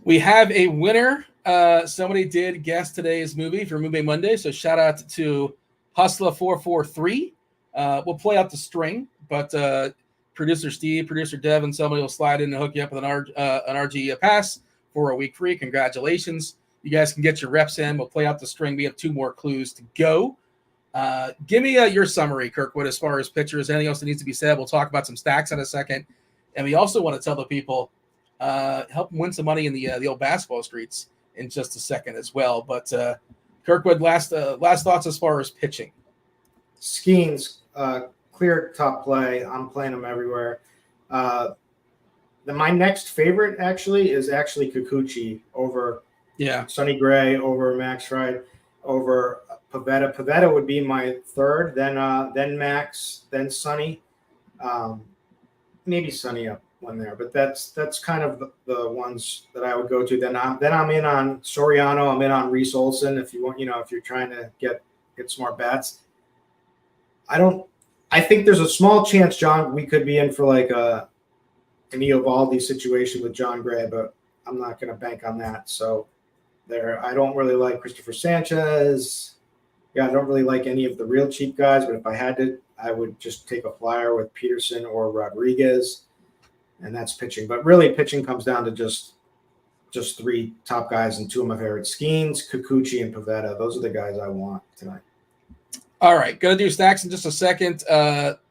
We have a winner. Somebody did guess today's movie for Movie Monday, so shout out to Hustler443. We'll play out the string, but producer Steve, producer Devin, somebody will slide in and hook you up with an RG pass for a week free. Congratulations. You guys can get your reps in. We'll play out the string. We have 2 more clues to go. Give me your summary, Kirkwood, as far as pitchers. Anything else that needs to be said? We'll talk about some stacks in a second. And we also want to tell the people, help them win some money in the old basketball streets in just a second as well. But Kirkwood, last thoughts as far as pitching. Skeens, clear top play. I'm playing them everywhere. My next favorite is Kikuchi over Sonny Gray, over Max Fried, over Pavetta. Pavetta would be my third, then Max, then Sonny. Maybe Sonny up one there, but that's kind of the ones that I would go to. Then I'm in on Soriano. I'm in on Reese Olson if you want, if you're trying to get smart bats. I think there's a small chance, John, we could be in for like an Eovaldi situation with John Gray, but I'm not going to bank on that. So I don't really like Christopher Sanchez. Yeah, I don't really like any of the real cheap guys, but if I had to, I would just take a flyer with Peterson or Rodriguez, and that's pitching. But really, pitching comes down to just 3 top guys, and 2 of my favorite: Skeens, Kikuchi, and Pavetta. Those are the guys I want tonight. All right, going to do stacks in just a second.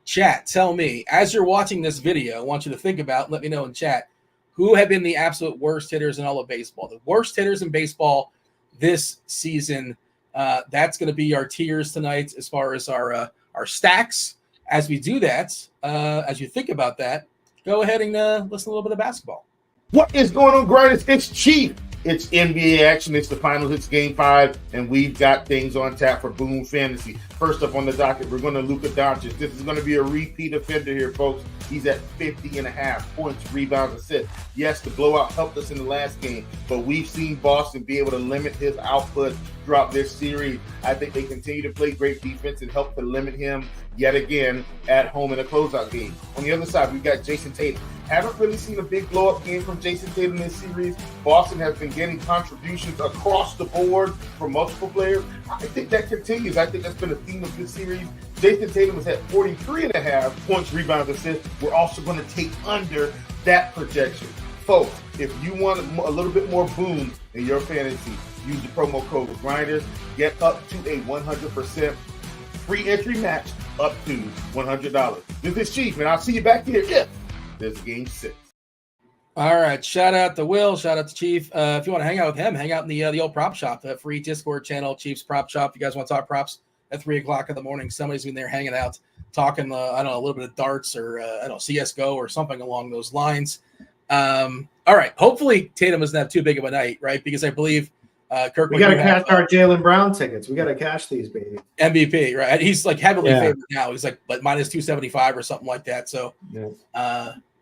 Chat, tell me, as you're watching this video, I want you to think about, let me know in chat, who have been the absolute worst hitters in all of baseball? The worst hitters in baseball this season. That's going to be our tiers tonight as far as our stacks. As we do that, as you think about that, go ahead and listen to a little bit of basketball. What is going on, Grinders? It's Chief. It's NBA action. It's the finals. It's Game 5, and we've got things on tap for Boom Fantasy. First up on the docket, we're going to Luka Doncic. This is going to be a repeat offender here, folks. He's at 50.5 points, rebounds, assists. Yes, the blowout helped us in the last game, but we've seen Boston be able to limit his output throughout this series. I think they continue to play great defense and help to limit him yet again at home in a closeout game. On the other side, we've got Jason Tatum. Haven't really seen a big blow-up game from Jason Tatum this series. Boston has been getting contributions across the board from multiple players. I think that continues. I think that's been a theme of this series. Jason Tatum is at 43.5 points, rebounds, assists. We're also going to take under that projection. Folks, if you want a little bit more boom in your fantasy, use the promo code GRINDERS. Get up to a 100% free entry match up to $100. This is Chief, and I'll see you back here if there's Game 6. All right. Shout out to Will. Shout out to Chief. If you want to hang out with him, hang out in the old prop shop, the free Discord channel, Chief's Prop Shop. If you guys want to talk props at 3 o'clock in the morning, somebody's in there hanging out, talking, I don't know, a little bit of darts or, CSGO or something along those lines. All right. Hopefully Tatum doesn't have too big of a night, right? Because I believe Kirk. We got to cash our Jaylen Brown tickets. We got to cash these, baby. MVP, right? He's like heavily favored now. He's like minus 275 or something like that. So,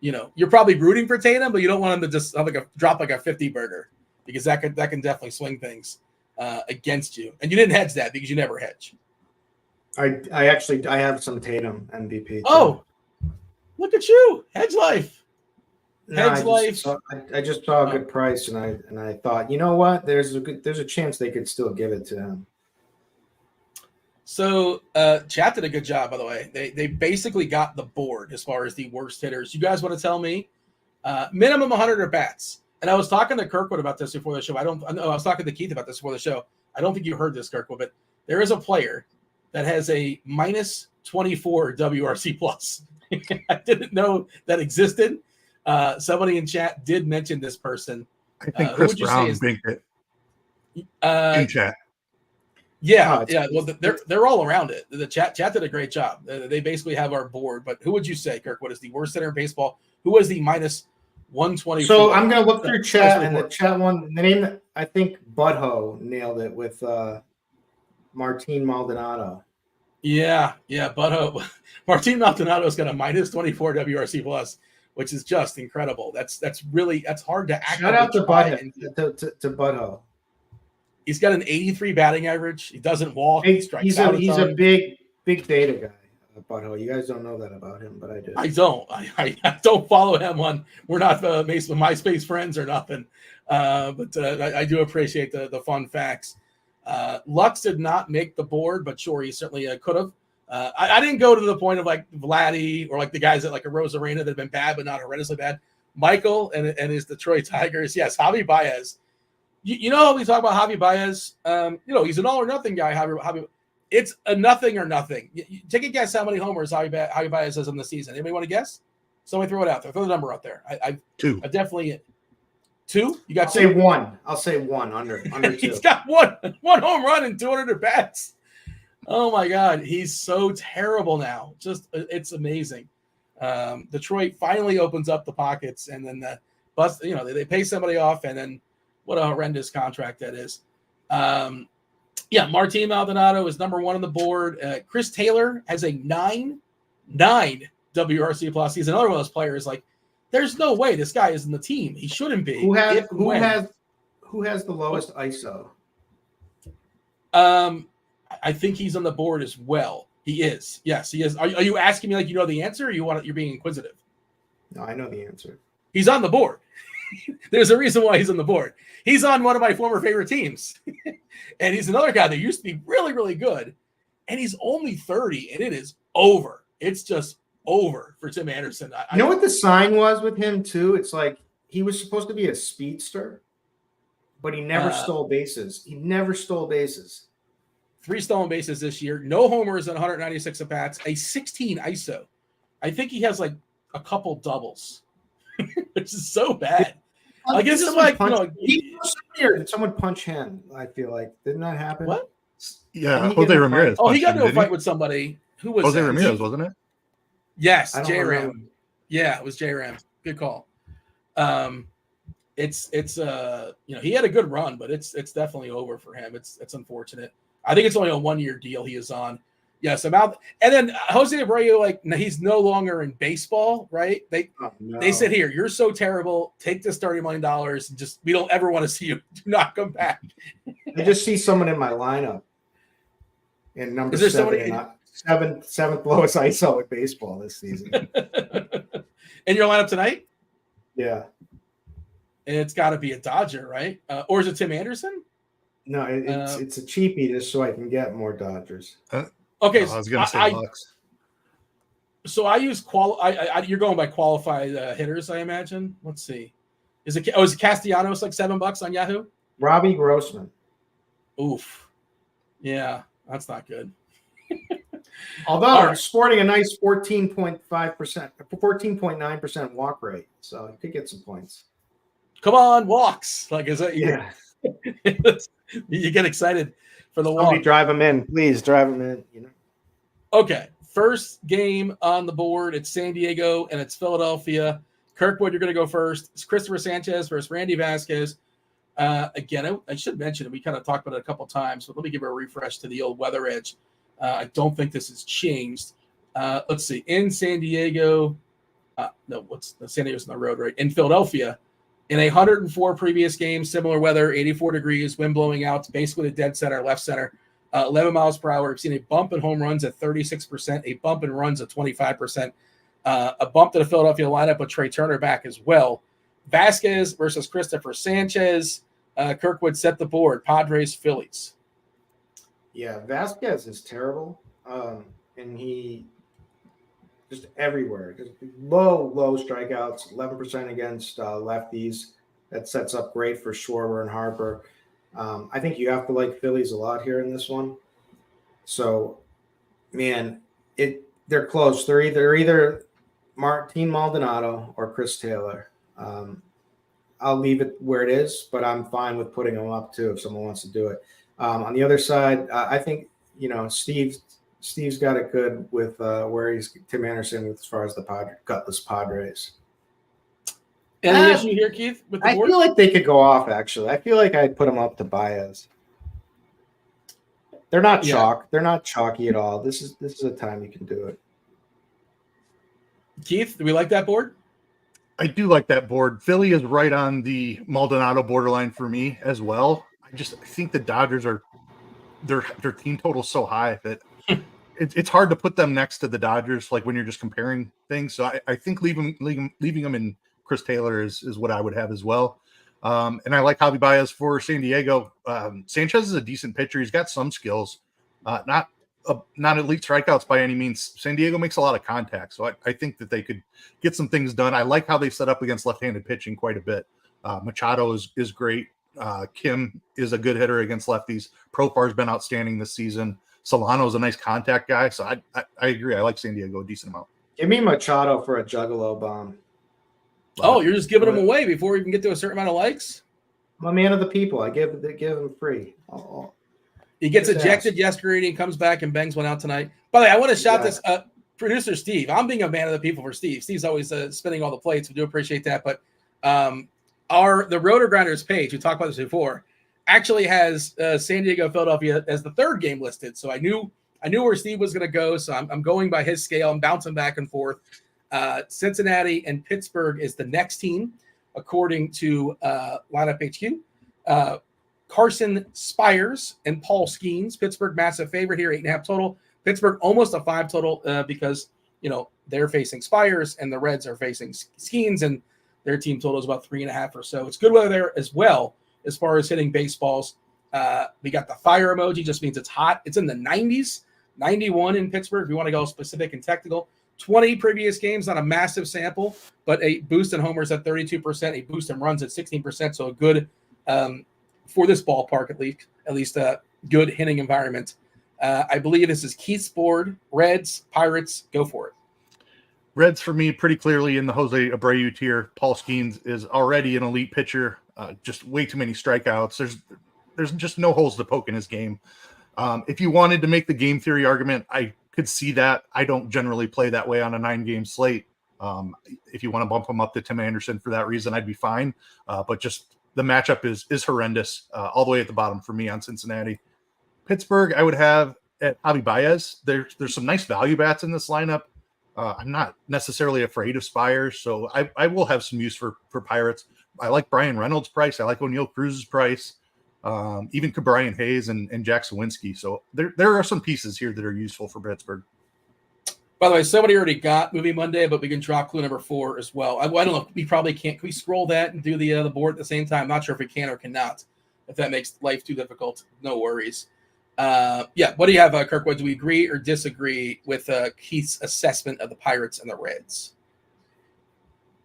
you're probably rooting for Tatum, but you don't want him to just have drop like a 50 burger because that can definitely swing things against you. And you didn't hedge that because you never hedge. I have some Tatum MVP. Too. Oh, look at you, hedge life. I just saw a good price, and I thought, you know what? There's a chance they could still give it to him. So chat did a good job, by the way. They basically got the board as far as the worst hitters. You guys want to tell me minimum 100 at bats? And I was talking to Kirkwood about this before the show. I was talking to Keith about this before the show. I don't think you heard this, Kirkwood, but there is a player that has a minus 24 WRC plus. I didn't know that existed. Somebody in chat did mention this person. I think Chris Brown binked it in chat. Yeah, yeah. Well, they're all around it. The chat did a great job. They basically have our board. But who would you say, Kirk? What is the worst hitter in baseball? Who was the minus 124? So I'm going to look through chat, and the chat one, the name, I think Butho nailed it with Martin Maldonado. Yeah, Butho. Martin Maldonado's got a minus 24 WRC plus, which is just incredible. That's hard to actually. Shout out to Butho. He's got an 83 batting average. He doesn't walk. He's a big data guy. Butho. You guys don't know that about him, but I do. I don't. I don't follow him on. We're not MySpace friends or nothing. But I do appreciate the fun facts. Lux did not make the board, but sure, he certainly could have. I didn't go to the point of like Vladdy or like the guys at like a Rosarena that have been bad but not horrendously bad. Michael and his Detroit Tigers. Yes, Javi Baez. You know, we talk about Javi Baez. He's an all or nothing guy. Javi, it's a nothing or nothing. Take a guess how many homers Javi Baez has in the season. Anybody want to guess? Somebody throw it out there. Throw the number out there. Two. I definitely 2. You got I'll two? say one. I'll say one under 2. He's got one home run and 200 at bats. Oh my God, he's so terrible now. Just it's amazing. Detroit finally opens up the pockets, and then the bus. They pay somebody off, and then what a horrendous contract that is. Martin Maldonado is number 1 on the board. Chris Taylor has a 9 WRC plus. He's another one of those players. Like, there's no way this guy is in the team. He shouldn't be. Who has the lowest ISO? I think he's on the board as well. He is. Yes, he is. Are you asking me like you know the answer, or you're being inquisitive? No, I know the answer. He's on the board. There's a reason why he's on the board. He's on one of my former favorite teams. And he's another guy that used to be really, really good. And he's only 30, and it is over. It's just over for Tim Anderson. You know what the sign was with him, too? It's like he was supposed to be a speedster, but he never stole bases. 3 stolen bases this year. No homers and 196 at-bats. A 16 ISO. I think he has like a couple doubles, which is so bad. Like, this is like, did someone punch him? I feel like. Didn't that happen? What? Yeah, Jose Ramirez. Oh, he got into a fight with somebody. Who was Jose Ramirez, wasn't it? Yes, J-Ram. Yeah, it was J-Ram. Good call. He had a good run, but it's definitely over for him. It's unfortunate. I think it's only a 1-year deal he is on. Yes, I'm out. And then Jose Abreu, he's no longer in baseball, right? They said, here, you're so terrible. Take this $30 million and just, we don't ever want to see you. Do not come back. I just see someone in my lineup in number 7, seventh lowest ISO at baseball this season. In your lineup tonight? Yeah. And it's got to be a Dodger, right? Or is it Tim Anderson? No, it's a cheapie just so I can get more Dodgers. Okay, I was going to say Lux. So I use you're going by qualified hitters, I imagine. Let's see. Is it Castellanos like $7 on Yahoo? Robbie Grossman. Oof. Yeah, that's not good. Although sporting a nice 14.5%, 14.9% walk rate, so you could get some points. Come on, walks. Like, is that you get excited for the walk. Somebody drive them in, please drive them in. Okay, first game on the board. It's San Diego and it's Philadelphia. Kirkwood, you're going to go first. It's Christopher Sanchez versus Randy Vasquez. Again, I should mention it. We kind of talked about it a couple times, but let me give a refresh to the old weather edge. I don't think this has changed. Let's see. In San Diego, San Diego's on the road, right? In Philadelphia, in 104 previous games, similar weather, 84 degrees, wind blowing out, basically the dead center, left center, 11 miles per hour. We've seen a bump in home runs at 36%, a bump in runs at 25%, a bump to the Philadelphia lineup with Trey Turner back as well. Vasquez versus Christopher Sanchez. Kirkwood set the board. Padres, Phillies. Yeah, Vasquez is terrible, and he just everywhere. Just low strikeouts, 11% against lefties. That sets up great for Schwarber and Harper. I think you have to like Phillies a lot here in this one. So, man, they're close. They're either Martin Maldonado or Chris Taylor. I'll leave it where it is, but I'm fine with putting them up too if someone wants to do it. On the other side, I think Steve's got it good with where he's Tim Anderson as far as the gutless Padres. Any issue here, Keith? With the I board? feel like they could go off. Actually, I feel like I'd put them up to Baez. They're not chalk. They're not chalky at all. This is a time you can do it. Keith, do we like that board? I do like that board. Philly is right on the Maldonado borderline for me as well. I think the Dodgers are their team total so high that it's hard to put them next to the Dodgers, like when you're just comparing things. So I think leaving them in Chris Taylor is what I would have as well. And I like Javi Baez for San Diego. Sanchez is a decent pitcher. He's got some skills, not elite strikeouts by any means. San Diego makes a lot of contact, so I think that they could get some things done. I like how they set up against left-handed pitching quite a bit. Machado is great. Kim is a good hitter against lefties. Profar's been outstanding this season. Solano's a nice contact guy, so I agree. I like San Diego a decent amount. Give me Machado for a Juggalo bomb. Oh, you're just giving them away before we even get to a certain amount of likes? I'm a man of the people. I give him free. He gets ejected yesterday and comes back and bangs one out tonight. By the way, I want to shout this producer Steve. I'm being a man of the people for Steve. Steve's always spinning all the plates. We do appreciate that. But the RotoGrinders page, we talked about this before, actually has San Diego, Philadelphia as the third game listed. So I knew where Steve was going to go. So I'm going by his scale. I'm bouncing back and forth. Cincinnati and Pittsburgh is the next team, according to Lineup HQ. Carson Spires and Paul Skeens. Pittsburgh, massive favorite here, 8.5 total. Pittsburgh, almost a 5 total because, they're facing Spires and the Reds are facing Skeens, and their team total is about 3.5 or so. It's good weather there as well as far as hitting baseballs. We got the fire emoji, just means it's hot. It's in the 90s, 91 in Pittsburgh, if you want to go specific and technical. 20 previous games, not a massive sample, but a boost in homers at 32%, a boost in runs at 16%. So a good, for this ballpark at least a good hitting environment. I believe this is Keith's board. Reds, Pirates, go for it. Reds for me, pretty clearly in the Jose Abreu tier. Paul Skeens is already an elite pitcher. Just way too many strikeouts. There's just no holes to poke in his game. If you wanted to make the game theory argument, I could see that. I don't generally play that way on a 9-game slate. If you want to bump him up to Tim Anderson for that reason, I'd be fine. But just the matchup is horrendous all the way at the bottom for me on Cincinnati. Pittsburgh, I would have at Javi Baez. There's some nice value bats in this lineup. I'm not necessarily afraid of Spires, so I will have some use for Pirates. I like Brian Reynolds' price. I like O'Neill Cruz's price. Even Brian Hayes and Jack Sawinski. So there are some pieces here that are useful for Pittsburgh. By the way, somebody already got Movie Monday, but we can drop clue number 4 as well. I don't know. We probably can't. Can we scroll that and do the board at the same time? I'm not sure if we can or cannot. If that makes life too difficult, no worries. What do you have, Kirkwood? Do we agree or disagree with Keith's assessment of the Pirates and the Reds?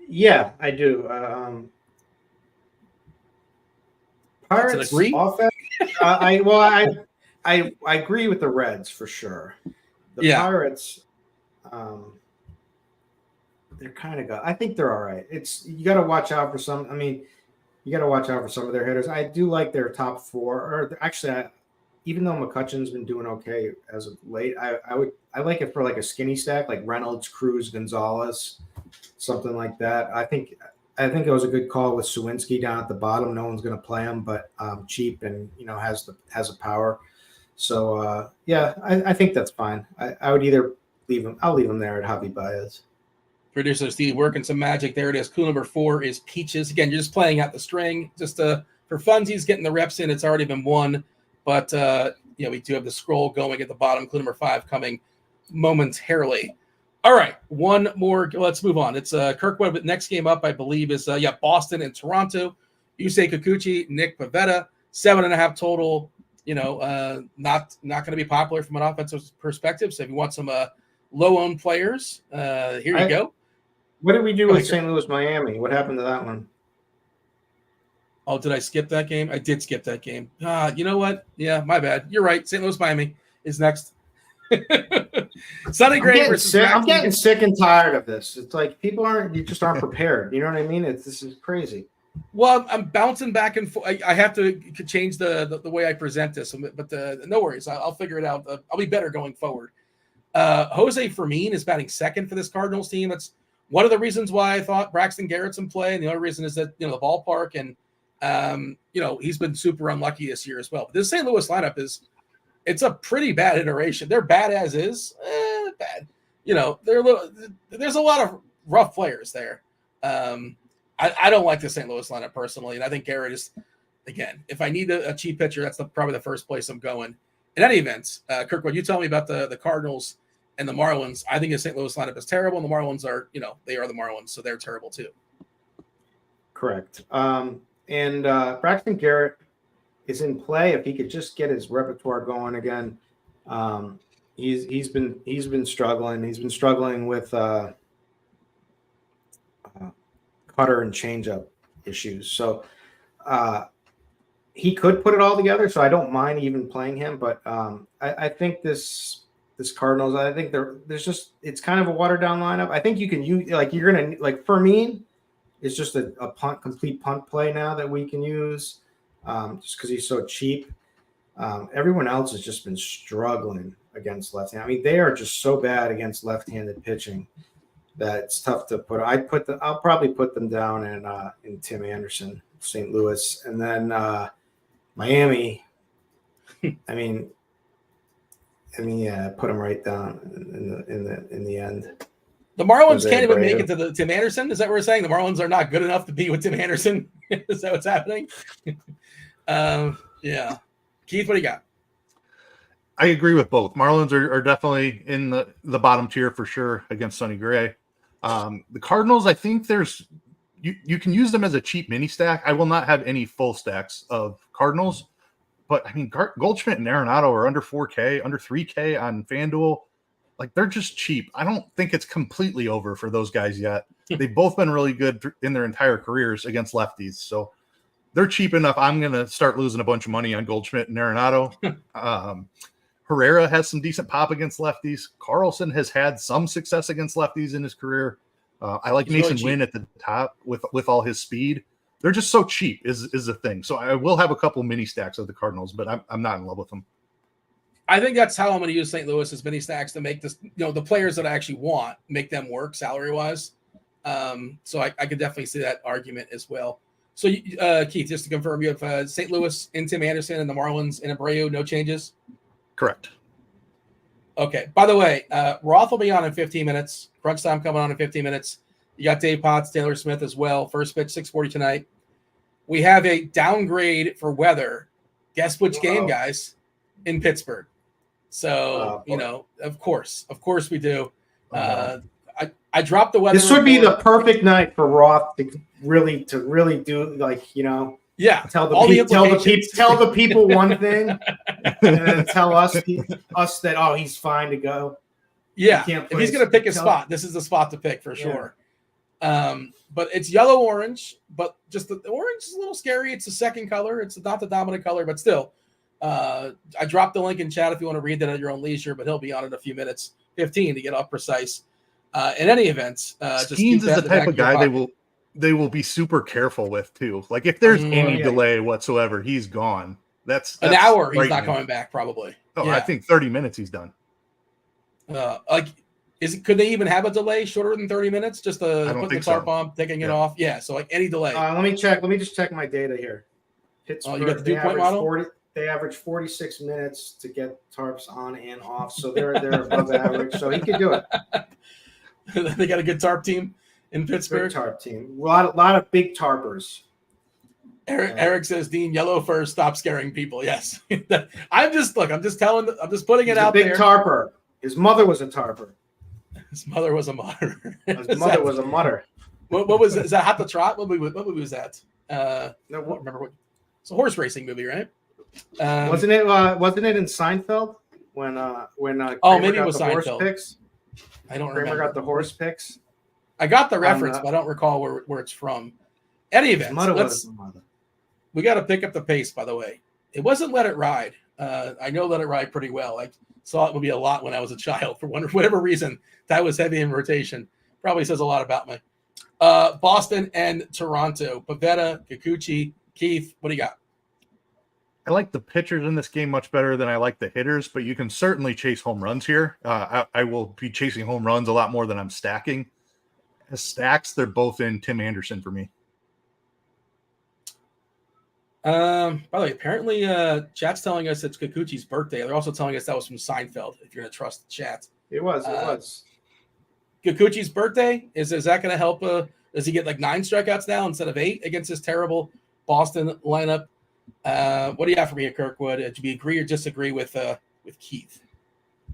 Yeah, I do. Pirates offense. I agree with the Reds for sure. The Pirates, they're kind of I think they're all right. You got to watch out for some. I mean, you got to watch out for some of their hitters. I do like their top 4. Or actually, even though McCutcheon's been doing okay as of late, I like it for like a skinny stack, like Reynolds, Cruz, Gonzalez, something like that. I think it was a good call with Sawinski down at the bottom. No one's going to play him, but cheap and has a power. So I think that's fine. I would either leave him. I'll leave him there at Javi Baez. Producer Steve working some magic. There it is. Clue number 4 is Peaches. Again, you're just playing out the string, just for funsies, getting the reps in. It's already been won, but we do have the scroll going at the bottom. Clue number 5 coming momentarily. All right, one more. Let's move on. It's Kirkwood. But next game up, I believe, is Boston and Toronto. Yusei Kikuchi, Nick Pivetta, 7.5 total. not going to be popular from an offensive perspective. So if you want some low-owned players, here you go. What did we do with St. Louis, Miami? What happened to that one? Oh, did I skip that game? I did skip that game. You know what? Yeah, my bad. You're right. St. Louis, Miami is next. Sonny Gray versus I'm getting sick and tired of this. It's like you just aren't prepared. You know what I mean? This is crazy. Well, I'm bouncing back and forth. I have to change the way I present this, but no worries. I'll figure it out. I'll be better going forward. Jose Fermin is batting second for this Cardinals team. That's one of the reasons why I thought Braxton Garrett's in play, and the other reason is that the ballpark and he's been super unlucky this year as well. But this St. Louis lineup it's a pretty bad iteration. They're bad as is, bad. There's a lot of rough players there. I don't like the St. Louis lineup personally, and I think Garrett is, again, if I need a cheap pitcher, that's probably the first place I'm going. In any event, Kirkwood, you tell me about the Cardinals and the Marlins. I think the St. Louis lineup is terrible, and the Marlins are, they are the Marlins, so they're terrible too. Correct. And Braxton Garrett is in play if he could just get his repertoire going again. He's been struggling. He's been struggling with cutter and changeup issues. So he could put it all together. So I don't mind even playing him. But I think this Cardinals, I think it's kind of a watered down lineup. I think you can use Fermin is just a complete punt play now that we can use. Just because he's so cheap. Everyone else has just been struggling against left-handed. I mean, they are just so bad against left-handed pitching that it's tough to put. I'll probably put them down in Tim Anderson, St. Louis, and then Miami. I mean, yeah, put them right down in the end. The Marlins can't even make it to the Tim Anderson. Is that what we're saying? The Marlins are not good enough to be with Tim Anderson. Is that what's happening? Yeah. Keith, what do you got? I agree with both. Marlins are definitely in the bottom tier for sure against Sonny Gray. The Cardinals, I think you can use them as a cheap mini stack. I will not have any full stacks of Cardinals, but I mean, Goldschmidt and Arenado are under 4K, under 3K on FanDuel. Like, they're just cheap. I don't think it's completely over for those guys yet. They've both been really good in their entire careers against lefties. So they're cheap enough. I'm going to start losing a bunch of money on Goldschmidt and Arenado. Herrera has some decent pop against lefties. Carlson has had some success against lefties in his career. I like Mason Wynn at the top with all his speed. They're just so cheap is the thing. So I will have a couple mini stacks of the Cardinals, but I'm not in love with them. I think that's how I'm going to use St. Louis as mini stacks to make this, the players that I actually want, make them work salary-wise. So I could definitely see that argument as well. So, Keith, just to confirm, you have St. Louis in Tim Anderson and the Marlins in Abreu, no changes? Correct. Okay. By the way, Roth will be on in 15 minutes. Crunch time coming on in 15 minutes. You got Dave Potts, Taylor Smith as well. First pitch, 6:40 tonight. We have a downgrade for weather. Guess which game, guys? In Pittsburgh. So, of course we do. I dropped the weather. This would be the perfect night for Roth to really do, yeah. Tell the people one thing, and then tell us that he's fine to go. Yeah, if he's going to pick a spot, this is the spot to pick for sure. But it's yellow orange, but just the orange is a little scary. It's the second color. It's not the dominant color, but still. I dropped the link in chat if you want to read that at your own leisure, but he'll be on in a few minutes, 15 to get off precise. In any event, Skeens is the type of guy they will be super careful with too. Like, if there's any delay whatsoever, he's gone. That's an hour. He's not coming back probably. Oh, yeah. I think 30 minutes he's done. Could they even have a delay shorter than 30 minutes? Just putting the tarp on, taking it off. Yeah. So like any delay. Let me check. Let me just check my data here. Pittsburgh, you got the dew point model? They average 46 minutes to get tarps on and off, so they're above average. So he could do it. They got a good tarp team in Pittsburgh. Good tarp team. A lot of big tarpers. Eric says, Dean, yellow first, stop scaring people. Yes. I'm just putting it out there. Big tarper. His mother was a tarper. His mother was a mutter. His mother was a mutter. What was that? Is that Hot to Trot? What movie was that? No, remember what? It's a horse racing movie, right? Wasn't it in Seinfeld when Oh, Kramer maybe it got was the horse Seinfeld. picks? I don't Kramer remember. got the horse picks. I got the reference, but I don't recall where it's from. Any events, we got to pick up the pace, by the way. It wasn't Let It Ride. I know Let It Ride pretty well. I saw it movie a lot when I was a child. For whatever reason, that was heavy in rotation. Probably says a lot about me. Boston and Toronto. Pavetta, Kikuchi, Keith, what do you got? I like the pitchers in this game much better than I like the hitters, but you can certainly chase home runs here. I will be chasing home runs a lot more than I'm stacking. As stacks, they're both in Tim Anderson for me. By the way, apparently chat's telling us it's Kikuchi's birthday. They're also telling us that was from Seinfeld, if you're going to trust the chat. It was. Kikuchi's birthday? Is that going to help? Does he get like 9 strikeouts now instead of 8 against his terrible Boston lineup? What do you have for me at Kirkwood? Do we agree or disagree with Keith?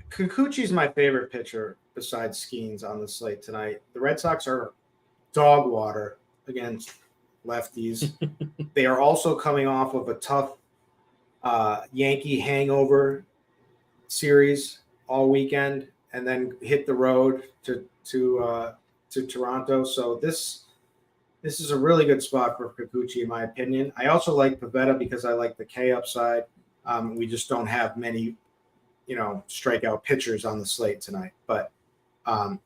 Kikuchi's my favorite pitcher besides Skeens on the slate tonight. The Red Sox are dog water against lefties. They are also coming off of a tough Yankee hangover series all weekend, and then hit the road to Toronto. So this is a really good spot for Kikuchi, in my opinion. I also like Pavetta because I like the K upside. We just don't have many, strikeout pitchers on the slate tonight. But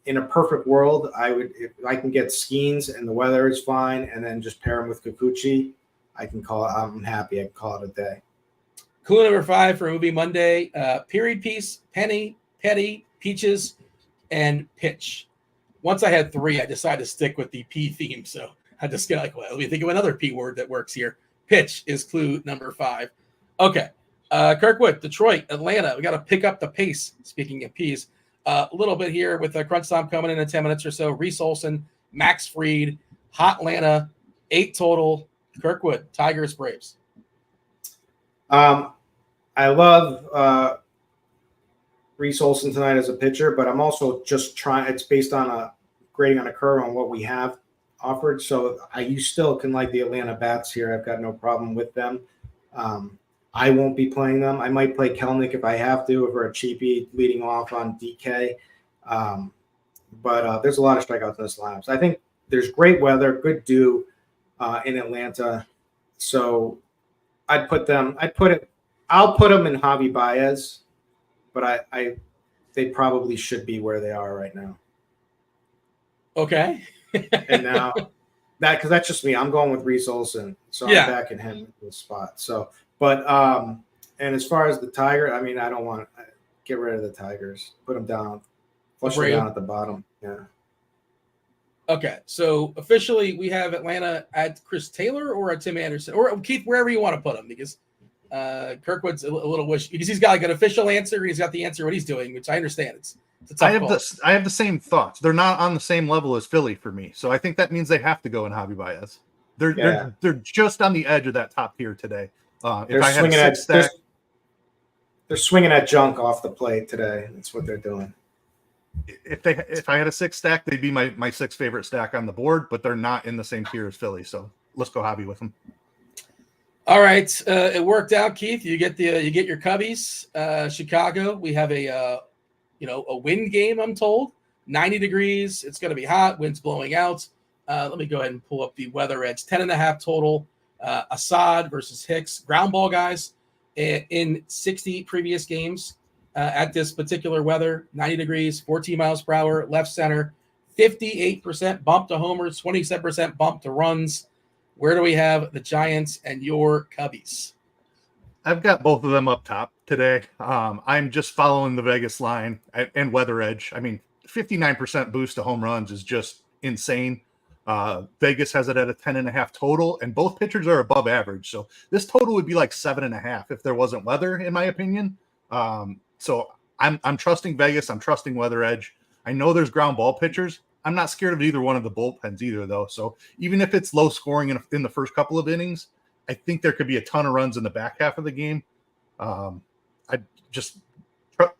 in a perfect world, if I can get Skeens and the weather is fine, and then just pair him with Kikuchi, I'm happy. I can call it a day. Clue number 5 for Movie Monday: period piece, penny, petty, peaches, and pitch. Once I had 3, I decided to stick with the P theme. So I just get like, well, let me think of another P word that works here. Pitch is clue number 5. Okay. Kirkwood, Detroit, Atlanta. We got to pick up the pace. Speaking of P's, a little bit here with crunch time coming in 10 minutes or so. Reese Olson, Max Fried, Hot Atlanta, 8 total. Kirkwood, Tigers, Braves. I love Reese Olson tonight as a pitcher, but I'm also just trying. It's based on a grading on a curve on what we have offered. So you still can like the Atlanta bats here. I've got no problem with them. I won't be playing them. I might play Kelnick if I have to, for a cheapie leading off on DK. But there's a lot of strikeouts in this lineup. So I think there's great weather, good dew in Atlanta. So I'll put them in Javi Baez, but they probably should be where they are right now. Okay. And now because that's just me. I'm going with Reese Olson, so I'm backing him in the spot. So, but and as far as the Tiger, I mean, I don't want to get rid of the Tigers. Put them down, flush them down at the bottom. Yeah. Okay, so officially we have Atlanta at Chris Taylor or at Tim Anderson, or Keith, wherever you want to put him, because Kirkwood's a little wish, because he's got like an official answer and he's got the answer what he's doing, which I understand. It's a tough call. I have the same thoughts. They're not on the same level as Philly for me, so I think that means they have to go in Javi Baez. They're just on the edge of that top tier today. They're swinging at junk off the plate today. That's what they're doing. If I had a 6 stack, they'd be my 6th favorite stack on the board, but they're not in the same tier as Philly. So let's go Javi with them. All right, it worked out, Keith. You get your Cubbies. Chicago, we have a wind game. I'm told 90 degrees. It's going to be hot. Wind's blowing out. Let me go ahead and pull up the weather edge. 10.5 total. Assad versus Hicks. Ground ball guys in 60 previous games at this particular weather. 90 degrees, 14 miles per hour, left center. 58% bump to homers, 27% bump to runs. Where do we have the Giants and your Cubbies? I've got both of them up top today. I'm just following the Vegas line and weather edge. I mean, 59% boost to home runs is just insane. Vegas has it at a 10.5 total, and both pitchers are above average. So this total would be like 7.5 if there wasn't weather, in my opinion. So I'm trusting Vegas. I'm trusting weather edge. I know there's ground ball pitchers. I'm not scared of either one of the bullpens either, though. So even if it's low scoring in the first couple of innings, I think there could be a ton of runs in the back half of the game. I just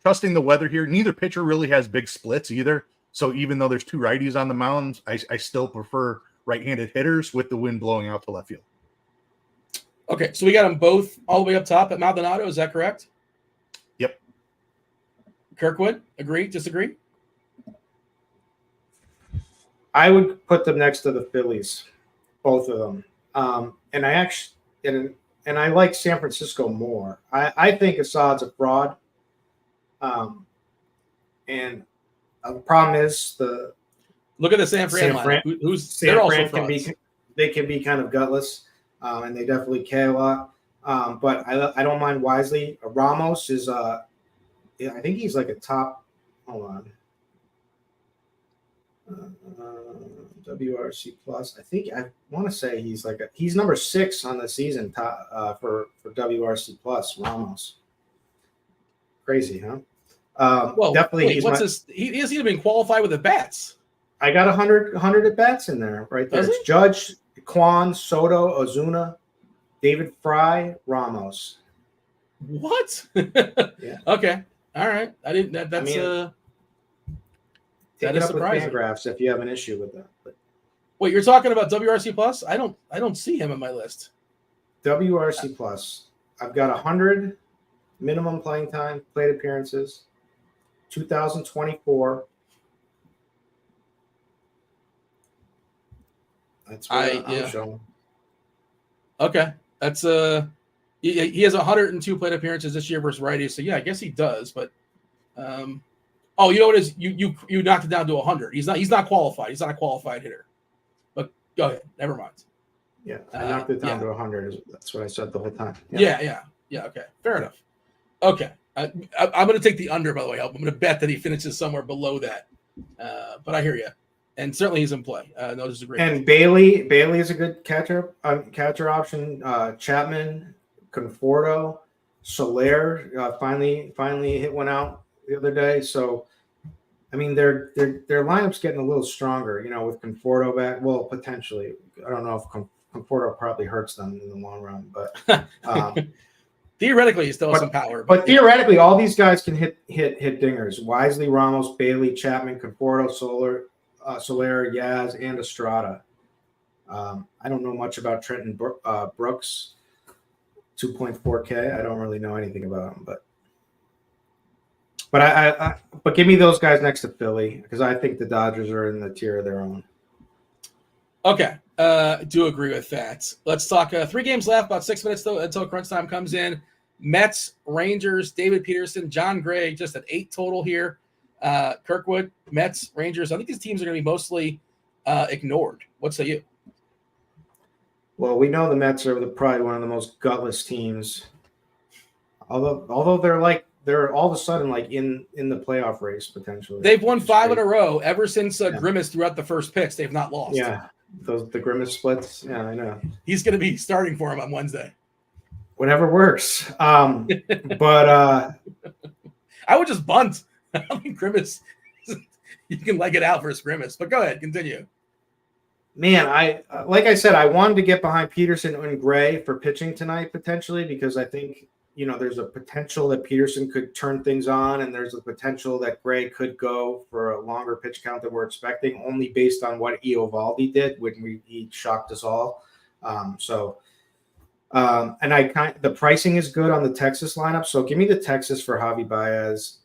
trusting the weather here. Neither pitcher really has big splits either. So even though there's 2 righties on the mound, I still prefer right-handed hitters with the wind blowing out to left field. Okay, so we got them both all the way up top at Maldonado. Is that correct? Yep. Kirkwood, agree, disagree? I would put them next to the Phillies, both of them. And I actually and I like San Francisco more. I think Assad's a fraud. And the problem is Look at the San Fran line. They're also frauds. They can be kind of gutless, and they definitely K a lot. But I don't mind Wisely. Ramos is I think he's like a top. Hold on. WRC plus. I want to say he's number 6 on the season top, for WRC plus. Ramos. Crazy, huh? Well, definitely. He hasn't even been qualified with the bats. I got 100 at bats in there right there. It's Judge, Kwan, Soto, Ozuna, David Fry, Ramos. What? Yeah. Okay. All right. I didn't. That's take that it is up with surprising. Fangraphs if you have an issue with that. But wait, you're talking about WRC plus? I don't see him on my list. WRC plus. I've got 100 minimum playing time, plate appearances, 2024. That's what I'm showing. Okay, that's he has 102 plate appearances this year versus righties. So yeah, I guess he does. But oh, you know what it is? You knocked it down to 100. He's not qualified. He's not a qualified hitter. But go ahead. Never mind. Yeah, I knocked it down to 100. That's what I said the whole time. Yeah. Okay, fair enough. Okay, I'm going to take the under. By the way, I'm going to bet that he finishes somewhere below that. But I hear you. And certainly he's in play. No disagreement. And Bailey is a good catcher option. Chapman, Conforto, Soler finally hit one out the other day. So, I mean, their lineup's getting a little stronger. With Conforto back. Well, potentially. I don't know if Conforto probably hurts them in the long run, but theoretically, he still has some power. But theoretically, all these guys can hit dingers. Wisely, Ramos, Bailey, Chapman, Conforto, Soler, Yaz, and Estrada. I don't know much about Trenton Brooks, 2.4K. I don't really know anything about him, but give me those guys next to Philly because I think the Dodgers are in the tier of their own. Okay, do agree with that. Let's talk 3 games left, about 6 minutes though until crunch time comes in. Mets, Rangers, David Peterson, John Gray, just at 8 total here. Kirkwood, Mets, Rangers. I think these teams are going to be mostly ignored. What say you? Well, we know the Mets are probably one of the most gutless teams. Although they're all of a sudden like in the playoff race potentially. They've won 5 in a row ever since Grimace threw out the first pitch. They've not lost. Yeah, the Grimace splits. Yeah, I know. He's going to be starting for him on Wednesday. Whatever works. But I would just bunt. I mean, Grimace, you can leg it out versus Grimace. But go ahead, continue. Man, like I said, I wanted to get behind Peterson and Gray for pitching tonight potentially because I think there's a potential that Peterson could turn things on, and there's a potential that Gray could go for a longer pitch count than we're expecting, only based on what Eovaldi did when he shocked us all. And the pricing is good on the Texas lineup, so give me the Texas for Javi Baez.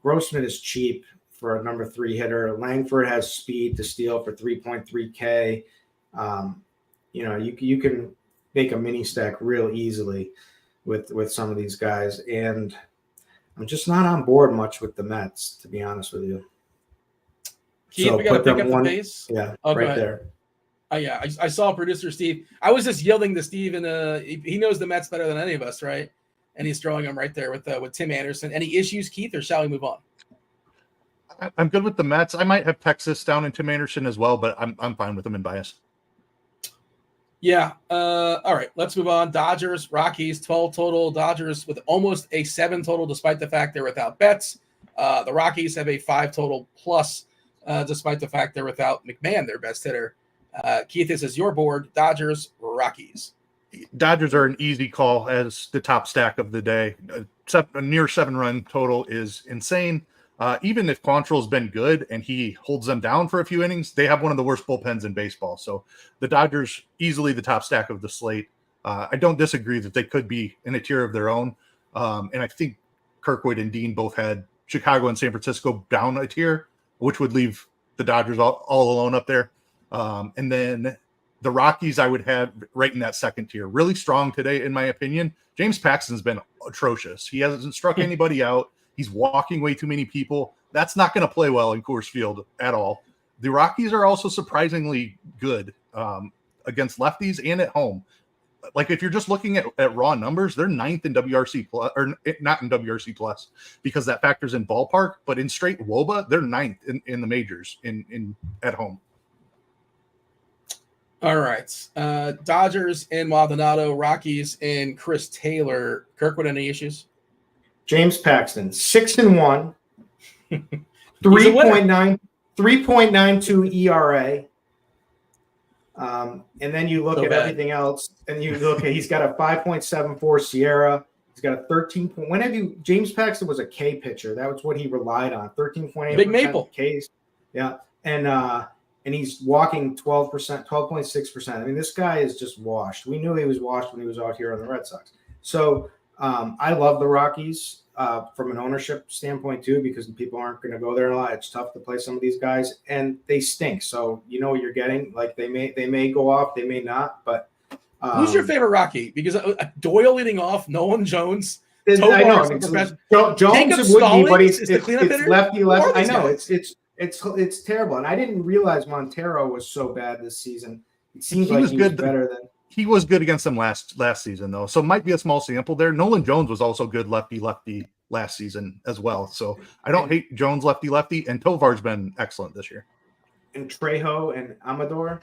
Grossman is cheap for a number 3 hitter. Langford has speed to steal for 3.3K. You can make a mini stack real easily with some of these guys, and I'm just not on board much with the Mets, to be honest with you. Keith, we got to pick up the pace. Yeah, right there. Yeah, I saw producer Steve. I was just yelling to Steve, and he knows the Mets better than any of us, right? And he's throwing them right there with Tim Anderson. Any issues, Keith, or shall we move on? I'm good with the Mets. I might have Texas down in Tim Anderson as well, but I'm fine with them in bias. Yeah. All right, let's move on. Dodgers, Rockies, 12 total. Dodgers with almost a 7 total, despite the fact they're without Betts. The Rockies have a 5 total plus, despite the fact they're without McMahon, their best hitter. Keith, this is your board. Dodgers, Rockies. Dodgers are an easy call as the top stack of the day. A near 7-run total is insane. Even if Quantrill's been good and he holds them down for a few innings, they have one of the worst bullpens in baseball. So the Dodgers, easily the top stack of the slate. I don't disagree that they could be in a tier of their own. And I think Kirkwood and Dean both had Chicago and San Francisco down a tier, which would leave the Dodgers all alone up there. And then the Rockies I would have right in that second tier. Really strong today, in my opinion. James Paxton's been atrocious. He hasn't struck anybody out. He's walking way too many people. That's not going to play well in Coors Field at all. The Rockies are also surprisingly good against lefties and at home. Like if you're just looking at raw numbers, they're ninth in WRC plus, or not in WRC plus, because that factors in ballpark. But in straight WOBA, they're ninth in the majors in at home. All right, Dodgers and Maldonado, Rockies and Chris Taylor. Kirkwood, any issues? James Paxton, 6-1, 3.92 ERA. And then you look at everything else, and you look at he's got a 5.74 Sierra. He's got a 13. James Paxton was a K pitcher. That was what he relied on. 13.8 Big Maple Ks. Yeah, and he's walking 12%, 12.6%. I mean, this guy is just washed. We knew he was washed when he was out here on the Red Sox. So I love the Rockies from an ownership standpoint too, because people aren't going to go there a lot. It's tough to play some of these guys, and they stink. So you know what you're getting. Like they may go off, they may not. But who's your favorite Rocky? Because Doyle leading off, Nolan Jones. I know Jones would be, but it's lefty. I know it's terrible, and I didn't realize Montero was so bad this season. It seems like he was better than. He was good against them last season, though. So it might be a small sample there. Nolan Jones was also good lefty last season as well. So I don't hate Jones lefty, and Tovar's been excellent this year. And Trejo and Amador.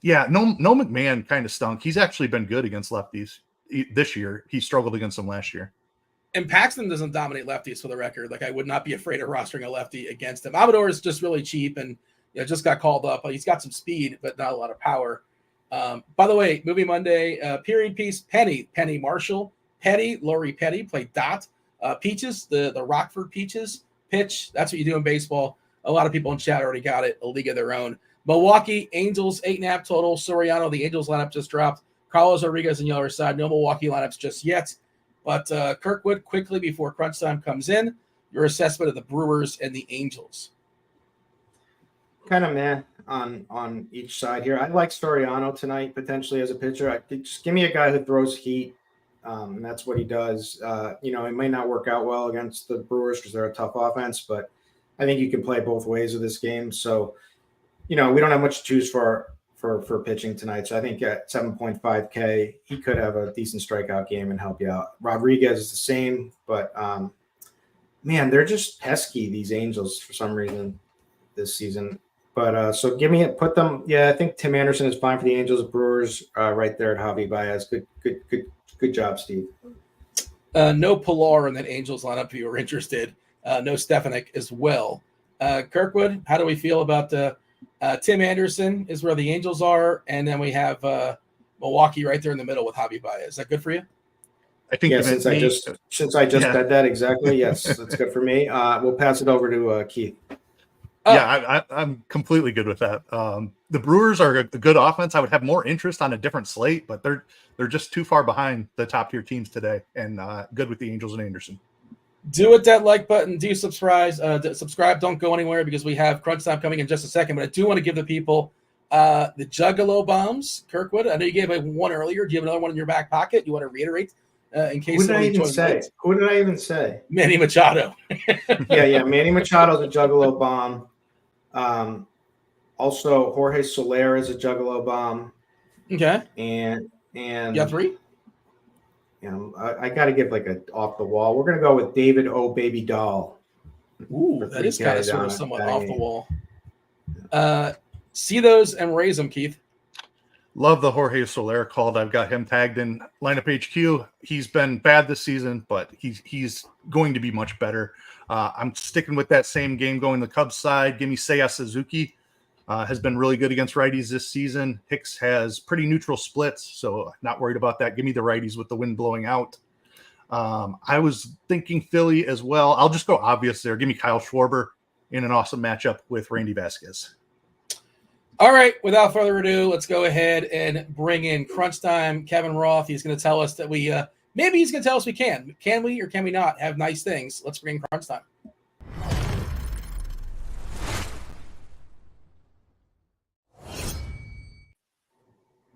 Yeah, no McMahon kind of stunk. He's actually been good against lefties this year. He struggled against them last year. And Paxton doesn't dominate lefties for the record. Like I would not be afraid of rostering a lefty against him. Amador is just really cheap and just got called up. He's got some speed, but not a lot of power. By the way, Movie Monday, period piece, Penny Marshall, Lori Petty played Dot. Peaches, the Rockford Peaches pitch. That's what you do in baseball. A lot of people in chat already got it. A league of their own. Milwaukee Angels, 8.5 total. Soriano, the Angels lineup just dropped. Carlos Rodriguez and Yeller side. No Milwaukee lineups just yet. But Kirkwood, quickly before crunch time comes in, your assessment of the Brewers and the Angels. Kind of meh on each side here. I like Soriano tonight potentially as a pitcher. Just give me a guy who throws heat, and that's what he does. It may not work out well against the Brewers because they're a tough offense, but I think you can play both ways of this game. So, we don't have much to choose for pitching tonight. So I think at 7.5K, he could have a decent strikeout game and help you out. Rodriguez is the same, but man, they're just pesky, these Angels, for some reason this season. But so put them. Yeah, I think Tim Anderson is fine for the Angels. Brewers right there at Javi Baez. Good job, Steve. No Pilar in that Angels lineup if you were interested. No Stefanik as well. Kirkwood, how do we feel about Tim Anderson is where the Angels are, and then we have Milwaukee right there in the middle with Javi Baez. Is that good for you? I think since I just said that exactly, yes, that's good for me. We'll pass it over to Keith. Yeah, I'm completely good with that. The Brewers are a good offense. I would have more interest on a different slate, but they're just too far behind the top tier teams today, and good with the Angels and Anderson. Do hit that like button. Do subscribe. Subscribe. Don't go anywhere because we have crunch time coming in just a second. But I do want to give the people the Juggalo bombs. Kirkwood, I know you gave one earlier. Do you have another one in your back pocket? You want to reiterate in case? Who did I even say? Manny Machado. yeah. Manny Machado's a Juggalo bomb. Also, Jorge Soler is a Juggalo bomb. Okay. And you have three? I got to give like a off the wall. We're going to go with David O. Baby Doll. Ooh, that is kind of sort of somewhat off the wall. See those and raise them, Keith. Love the Jorge Soler called. I've got him tagged in lineup HQ. He's been bad this season, but he's going to be much better. I'm sticking with that same game going the Cubs side. Give me Seiya Suzuki. Has been really good against righties this season. Hicks has pretty neutral splits, so not worried about that. Give me the righties with the wind blowing out. I was thinking Philly as well. I'll just go obvious there. Give me Kyle Schwarber in an awesome matchup with Randy Vasquez. All right, without further ado, let's go ahead and bring in Crunch Time. Kevin Roth, he's going to tell us that maybe he's going to tell us we can. Can we or can we not have nice things? Let's bring in Crunch Time.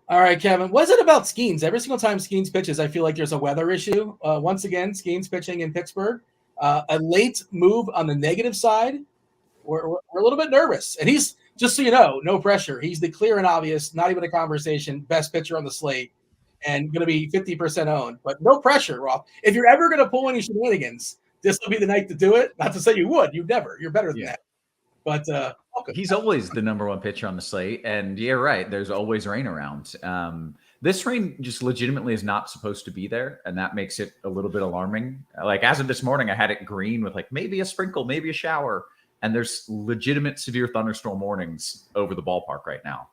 All right, Kevin, what's it about Skeens? Every single time Skeens pitches, I feel like there's a weather issue. Once again, Skeens pitching in Pittsburgh. A late move on the negative side. We're a little bit nervous. And he's, just so you know, no pressure. He's the clear and obvious, not even a conversation, best pitcher on the slate and going to be 50% owned. But no pressure, Roth. If you're ever going to pull any shenanigans, this will be the night to do it. Not to say you would. You'd never. You're better than that. But he's always the number one pitcher on the slate. And yeah, right. There's always rain around. This rain just legitimately is not supposed to be there. And that makes it a little bit alarming. Like as of this morning, I had it green with like maybe a sprinkle, maybe a shower. And there's legitimate severe thunderstorm warnings over the ballpark right now.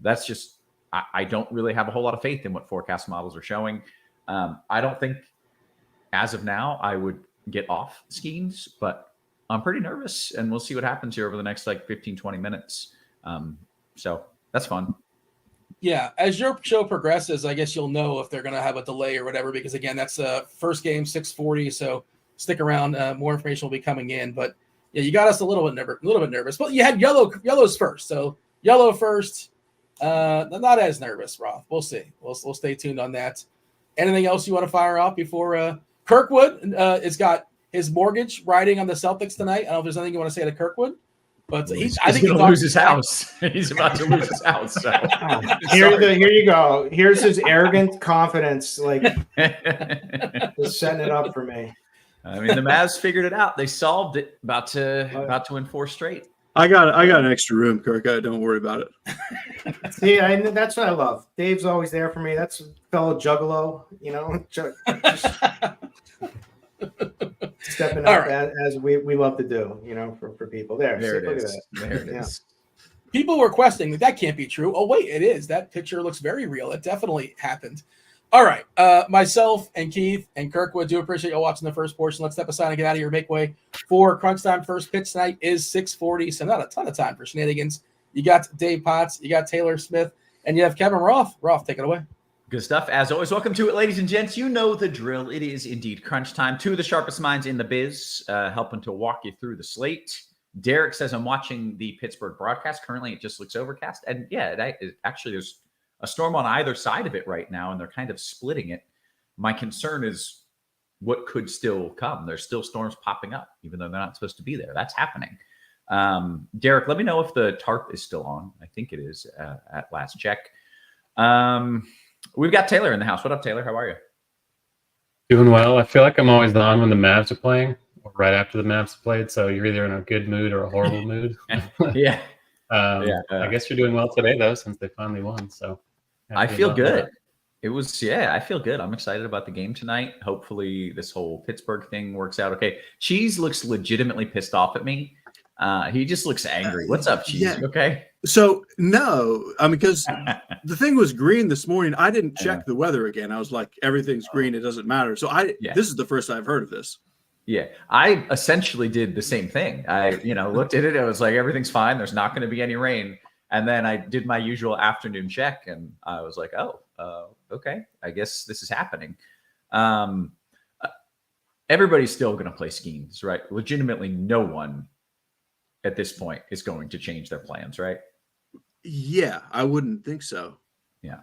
That's just, I don't really have a whole lot of faith in what forecast models are showing. I don't think as of now I would get off Skeens, but I'm pretty nervous and we'll see what happens here over the next like 15, 20 minutes. So that's fun. Yeah. As your show progresses, I guess you'll know if they're going to have a delay or whatever, because again, that's first game 6:40. So stick around. More information will be coming in, but yeah, you got us a little bit nervous. But you had yellows first. So yellow first. Not as nervous, Roth. We'll see. We'll stay tuned on that. Anything else you want to fire off before Kirkwood has got his mortgage riding on the Celtics tonight? I don't know if there's anything you want to say to Kirkwood, but he's going to lose his house. He's about to lose his house. So. Here you go. Here's his arrogant confidence, like just setting it up for me. I mean, the Mavs figured it out. They solved it. About to win 4 straight. I got an extra room, Kirk. Don't worry about it. See, that's what I love. Dave's always there for me. That's fellow juggalo, just stepping up as we love to do, for people. There it is. There it is. People were questioning that can't be true. Oh, wait, it is. That picture looks very real. It definitely happened. All right. Myself and Keith and Kirkwood do appreciate you watching the first portion. Let's step aside and get out of here. Make way for Crunch Time. First pitch tonight is 6:40, so not a ton of time for shenanigans. You got Dave Potts, you got Taylor Smith, and you have Kevin Roth. Roth, take it away. Good stuff. As always, welcome to it, ladies and gents. You know the drill. It is indeed crunch time. 2 of the sharpest minds in the biz helping to walk you through the slate. Derek says, I'm watching the Pittsburgh broadcast. Currently, it just looks overcast. And yeah, actually, there's a storm on either side of it right now, and they're kind of splitting it. My concern is what could still come. There's still storms popping up, even though they're not supposed to be there. That's happening. Derek, let me know if the tarp is still on. I think it is at last check. We've got Taylor in the house. What up, Taylor? How are you? Doing well. I feel like I'm always on when the Mavs are playing, or right after the Mavs have played. So you're either in a good mood or a horrible mood. Yeah. I guess you're doing well today, though, since they finally won. So I feel good. I feel good. I'm excited about the game tonight. Hopefully this whole Pittsburgh thing works out okay. Cheese looks legitimately pissed off at me. He just looks angry. What's up, Cheese? Yeah. You okay? So, no, because the thing was green this morning. I didn't check the weather again. I was like, everything's green. It doesn't matter. So this is the first I've heard of this. Yeah, I essentially did the same thing. I, looked at it. I was like, everything's fine. There's not going to be any rain. And then I did my usual afternoon check, and I was like, okay, I guess this is happening. Everybody's still going to play schemes, right? Legitimately, no one at this point is going to change their plans, right? Yeah, I wouldn't think so. Yeah.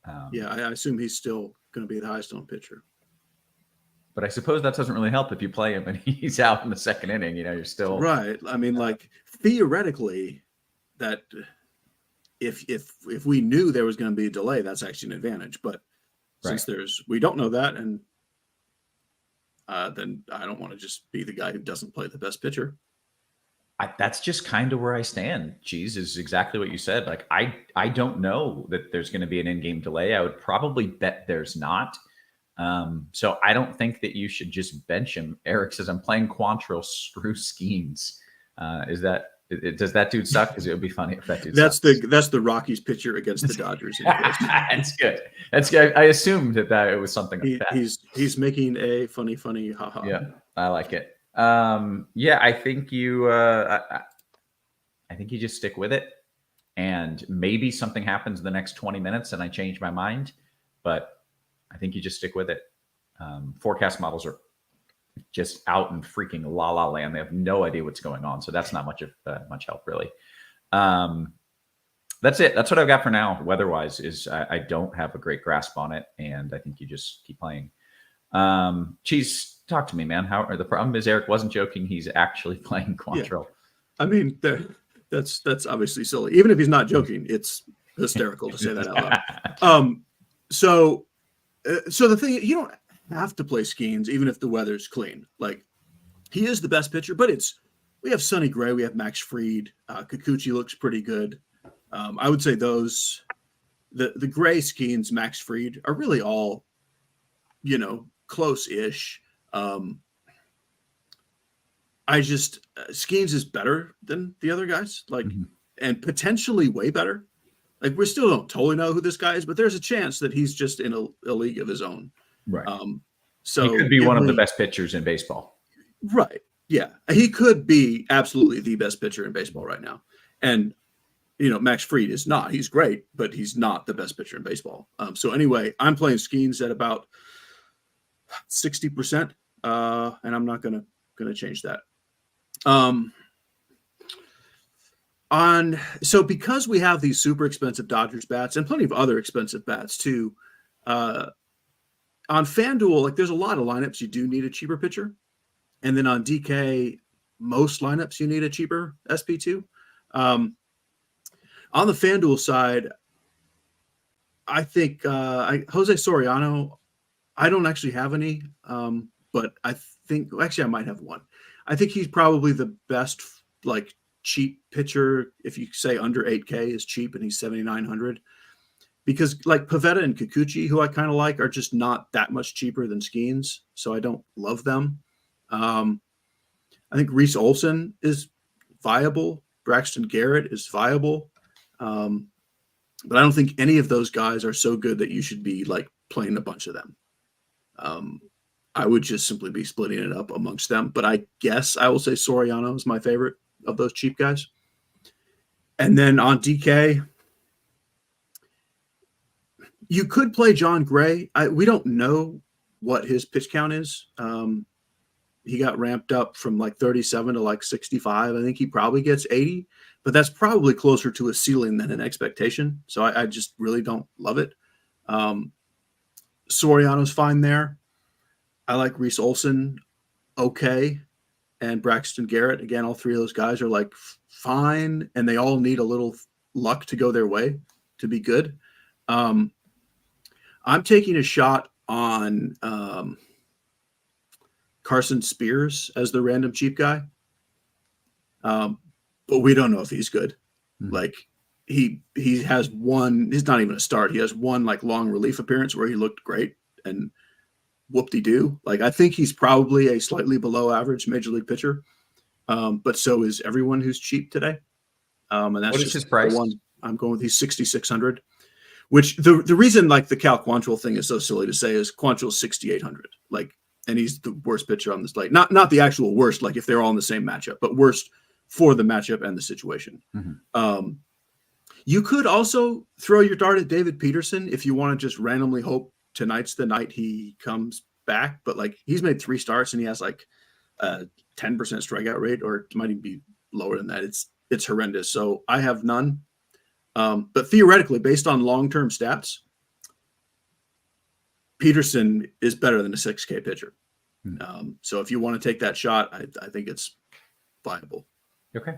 I assume he's still going to be the highest owned pitcher. But I suppose that doesn't really help if you play him and he's out in the second inning. You're still right. I mean, like theoretically, that if we knew there was going to be a delay, that's actually an advantage. But since we don't know that, and then I don't want to just be the guy who doesn't play the best pitcher. That's just kind of where I stand. Cheese is exactly what you said. Like I don't know that there's going to be an in-game delay. I would probably bet there's not. So I don't think that you should just bench him. Eric says, I'm playing Quantrill, screw Skeens. Does that dude suck? Because it would be funny if that dude that's sucks. That's the Rockies pitcher against the Dodgers. That's good. That's good. I assumed that it was something like that. He's making a funny haha. Yeah, I like it. I think you just stick with it. and maybe something happens in the next 20 minutes and I change my mind, but I think you just stick with it. Forecast models are just out in freaking la la land. They have no idea what's going on. So that's not much help really. That's it. That's what I've got for now. Weather-wise is I don't have a great grasp on it, and I think you just keep playing. Cheese, talk to me, man. The problem is Eric wasn't joking. He's actually playing Quantrill. Yeah. I mean, that's obviously silly. Even if he's not joking, it's hysterical to say that out loud. So the thing, you don't have to play Skeens even if the weather's clean. Like, he is the best pitcher, but we have Sonny Gray, we have Max Fried, Kikuchi looks pretty good. I would say the Gray, Skeens, Max Fried are really all, close-ish. Skeens is better than the other guys, and potentially way better. Like, we still don't totally know who this guy is, but there's a chance that he's just in a league of his own. Right. So he could be one of the best pitchers in baseball. Right. Yeah. He could be absolutely the best pitcher in baseball right now. And, Max Fried is not. He's great, but he's not the best pitcher in baseball. So anyway, I'm playing Skeens at about 60%, and I'm not gonna change that. So because we have these super expensive Dodgers bats and plenty of other expensive bats too, on FanDuel, like, there's a lot of lineups you do need a cheaper pitcher, and then on DK, most lineups you need a cheaper SP2. On the FanDuel side, I think Jose Soriano, I don't actually have any, but I think actually I might have one. I think he's probably the best cheap pitcher. If you say under 8K is cheap and he's 7,900, because Pivetta and Kikuchi, who I kind of like, are just not that much cheaper than Skeens, so I don't love them. I think Reese Olson is viable. Braxton Garrett is viable. But I don't think any of those guys are so good that you should be playing a bunch of them. I would just simply be splitting it up amongst them. But I guess I will say Soriano is my favorite of those cheap guys. And then on DK, you could play John Gray. We don't know what his pitch count is. He got ramped up from 37 to 65. I think he probably gets 80, but that's probably closer to a ceiling than an expectation. So I just really don't love it. Soriano's fine there. I like Reese Olson, okay, and Braxton Garrett. Again, all three of those guys are fine, and they all need a little luck to go their way to be good. I'm taking a shot on Carson Spears as the random cheap guy, but we don't know if he's good. He has one. He's not even a start. He has one long relief appearance where he looked great, and whoop-de-doo. I think he's probably a slightly below average major league pitcher, but so is everyone who's cheap today. And that's what is his price? One I'm going with. He's 6,600. Which the reason the Cal Quantrill thing is so silly to say is Quantrill's 6,800. And he's the worst pitcher on the slate. Not the actual worst, if they're all in the same matchup, but worst for the matchup and the situation. Mm-hmm. You could also throw your dart at David Peterson if you want to just randomly hope tonight's the night he comes back. But he's made 3 starts and he has a 10% strikeout rate, or it might even be lower than that. It's horrendous. So I have none. But theoretically, based on long-term stats, Peterson is better than a 6K pitcher. So if you want to take that shot, I think it's viable. Okay.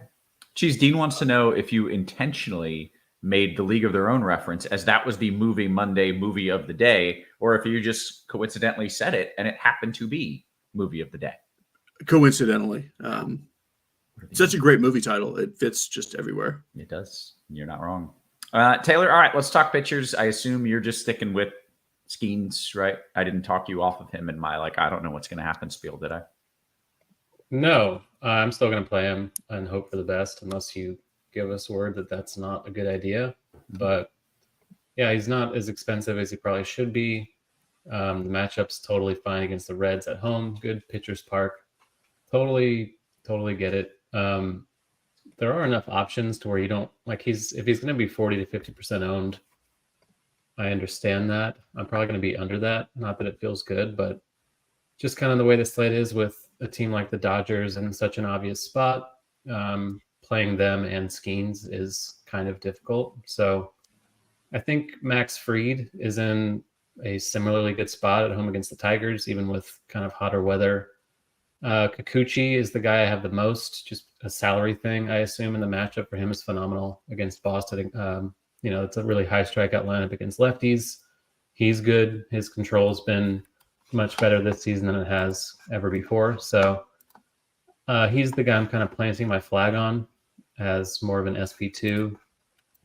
Cheese, Dean wants to know if you intentionally made the League of Their Own reference, as that was the Movie Monday movie of the day, or if you just coincidentally said it and it happened to be movie of the day. Coincidentally. Such a great movie title. It fits just everywhere. It does. You're not wrong. Taylor, all right, let's talk pitchers. I assume you're just sticking with Skeens, right? I didn't talk you off of him in my I don't know what's going to happen spiel, did I? No, I'm still going to play him and hope for the best, unless you give us word that that's not a good idea. But yeah, he's not as expensive as he probably should be. The matchup's totally fine against the Reds at home. Good pitcher's park. Totally get it. there are enough options to where you don't like if he's going to be 40 to 50% owned. I understand that. I'm probably going to be under that. Not that it feels good, but just kind of the way the slate is with a team like the Dodgers in such an obvious spot. Playing them and Skeens is kind of difficult. So I think Max Fried is in a similarly good spot at home against the Tigers, even with kind of hotter weather. Kikuchi is the guy I have the most, just a salary thing, I assume, and the matchup for him is phenomenal against Boston. It's a really high strikeout lineup against lefties. He's good. His control's been much better this season than it has ever before. So he's the guy I'm kind of planting my flag on as more of an SP2.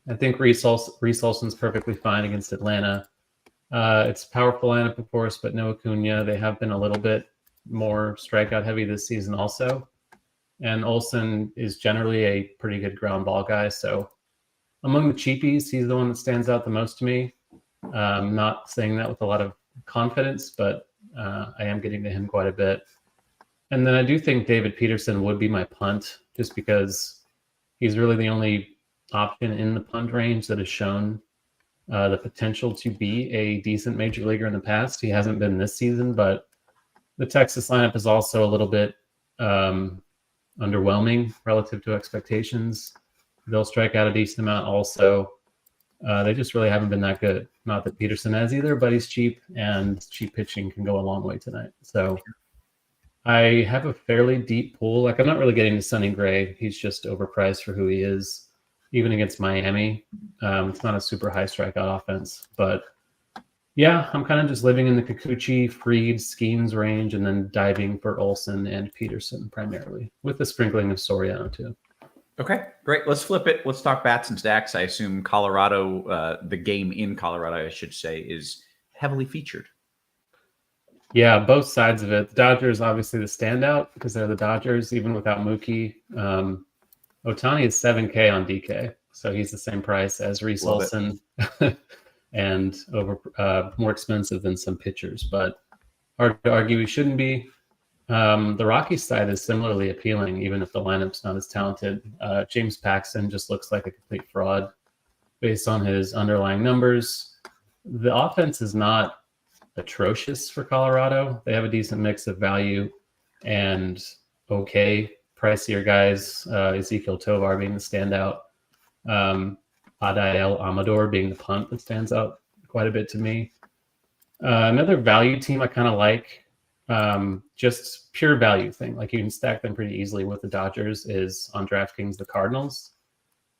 I think Reese Olson's perfectly fine against Atlanta. It's a powerful lineup, of course, but no Acuna. They have been a little bit more strikeout heavy this season also. And Olson is generally a pretty good ground ball guy. So among the cheapies, he's the one that stands out the most to me. I'm not saying that with a lot of confidence, but I am getting to him quite a bit. And then I do think David Peterson would be my punt, just because he's really the only option in the punt range that has shown the potential to be a decent major leaguer in the past. He hasn't been this season, but the Texas lineup is also a little bit underwhelming relative to expectations. They'll strike out a decent amount also. They just really haven't been that good. Not that Peterson has either, but he's cheap, and cheap pitching can go a long way tonight. So I have a fairly deep pool. Like, I'm not really getting to Sonny Gray. He's just overpriced for who he is. Even against Miami, it's not a super high strikeout offense. But yeah, I'm kind of just living in the Kikuchi, Fried, Skeens range, and then diving for Olson and Peterson primarily, with the sprinkling of Soriano too. Okay, great. Let's flip it. Let's talk bats and stacks. I assume Colorado, the game in Colorado, I should say, is heavily featured. Yeah, both sides of it. The Dodgers, obviously the standout because they're the Dodgers, even without Mookie. Ohtani is $7K on DK, so he's the same price as Reese Olson and more expensive than some pitchers, but hard to argue he shouldn't be. The Rockies side is similarly appealing, even if the lineup's not as talented. James Paxton just looks like a complete fraud based on his underlying numbers. The offense is not atrocious for Colorado. They have a decent mix of value and okay pricier guys, Ezekiel Tovar being the standout, Adael Amador being the punt that stands out quite a bit to me. Another value team I kind of like, just pure value thing, like you can stack them pretty easily with the Dodgers, is on DraftKings the Cardinals.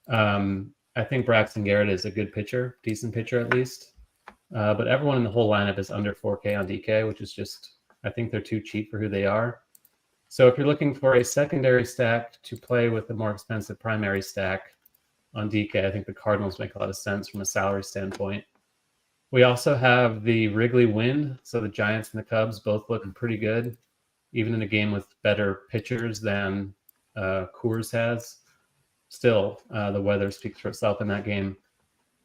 I think Braxton Garrett is a good pitcher, decent pitcher at least, but everyone in the whole lineup is under 4K on DK, which is just, I think they're too cheap for who they are. So if you're looking for a secondary stack to play with a more expensive primary stack on DK, I think the Cardinals make a lot of sense from a salary standpoint. We also have the Wrigley Wind, so the Giants and the Cubs both looking pretty good, even in a game with better pitchers than Coors has. Still, the weather speaks for itself in that game.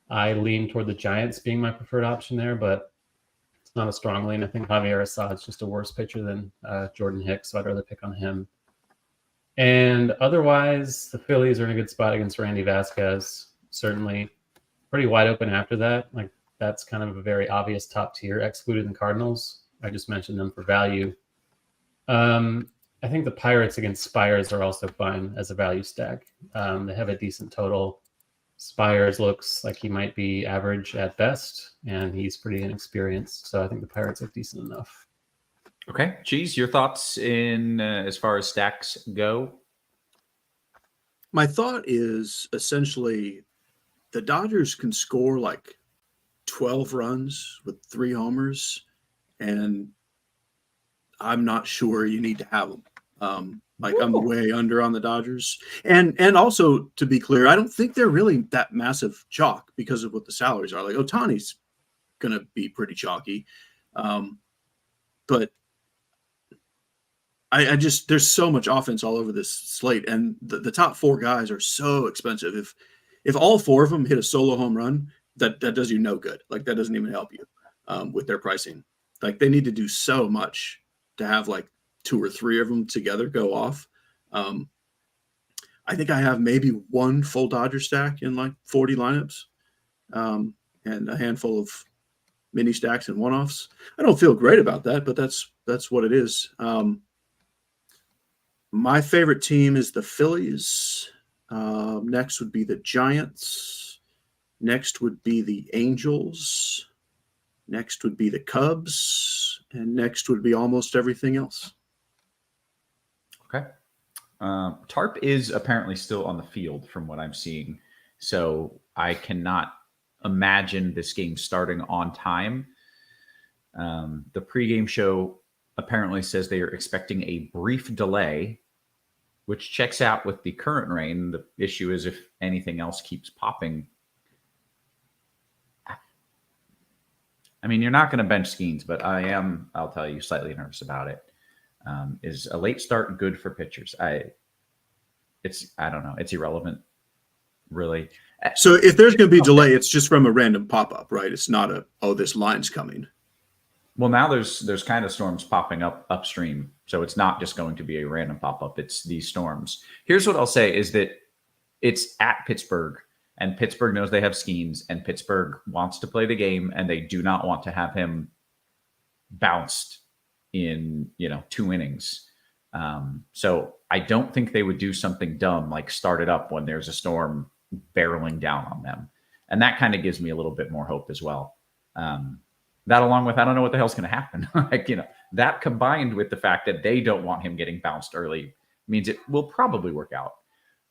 I lean toward the Giants being my preferred option there, but it's not a strong lean. I think Javier Assad's just a worse pitcher than Jordan Hicks, so I'd rather pick on him. And otherwise, the Phillies are in a good spot against Randy Vasquez. Certainly pretty wide open after that. Like, that's kind of a very obvious top tier, excluding the Cardinals. I just mentioned them for value. I think the Pirates against Spires are also fine as a value stack. They have a decent total. Spires looks like he might be average at best, and he's pretty inexperienced. So I think the Pirates look decent enough. Okay. Cheese, your thoughts in as far as stacks go? My thought is essentially the Dodgers can score like 12 runs with 3 homers, and I'm not sure you need to have them. I'm way under on the Dodgers. And also, to be clear, I don't think they're really that massive chalk because of what the salaries are. Like, Ohtani's going to be pretty chalky. But I just, there's so much offense all over this slate, and the top 4 guys are so expensive. If all 4 of them hit a solo home run, that does you no good. Like, that doesn't even help you with their pricing. Like, they need to do so much to have like 2 or 3 of them together go off. I think I have maybe one full Dodger stack in like 40 lineups, and a handful of mini stacks and one-offs. I don't feel great about that, but that's what it is. My favorite team is the Phillies. Next would be the Giants. Next would be the Angels. Next would be the Cubs. And next would be almost everything else. Okay. Tarp is apparently still on the field from what I'm seeing. So I cannot imagine this game starting on time. The pregame show apparently says they are expecting a brief delay, which checks out with the current rain. The issue is if anything else keeps popping. I mean, you're not going to bench Skeens, but I'll tell you, slightly nervous about it. Is a late start good for pitchers? I don't know. It's irrelevant, really. So if there's going to be a delay, it's just from a random pop-up, right? It's not this line's coming. Well, now there's kind of storms popping up upstream. So it's not just going to be a random pop-up. It's these storms. Here's what I'll say is that it's at Pittsburgh, and Pittsburgh knows they have Skeens, and Pittsburgh wants to play the game, and they do not want to have him bounced in 2 innings. So I don't think they would do something dumb like start it up when there's a storm barreling down on them. And that kind of gives me a little bit more hope as well. That along with, I don't know what the hell's going to happen. That combined with the fact that they don't want him getting bounced early means it will probably work out.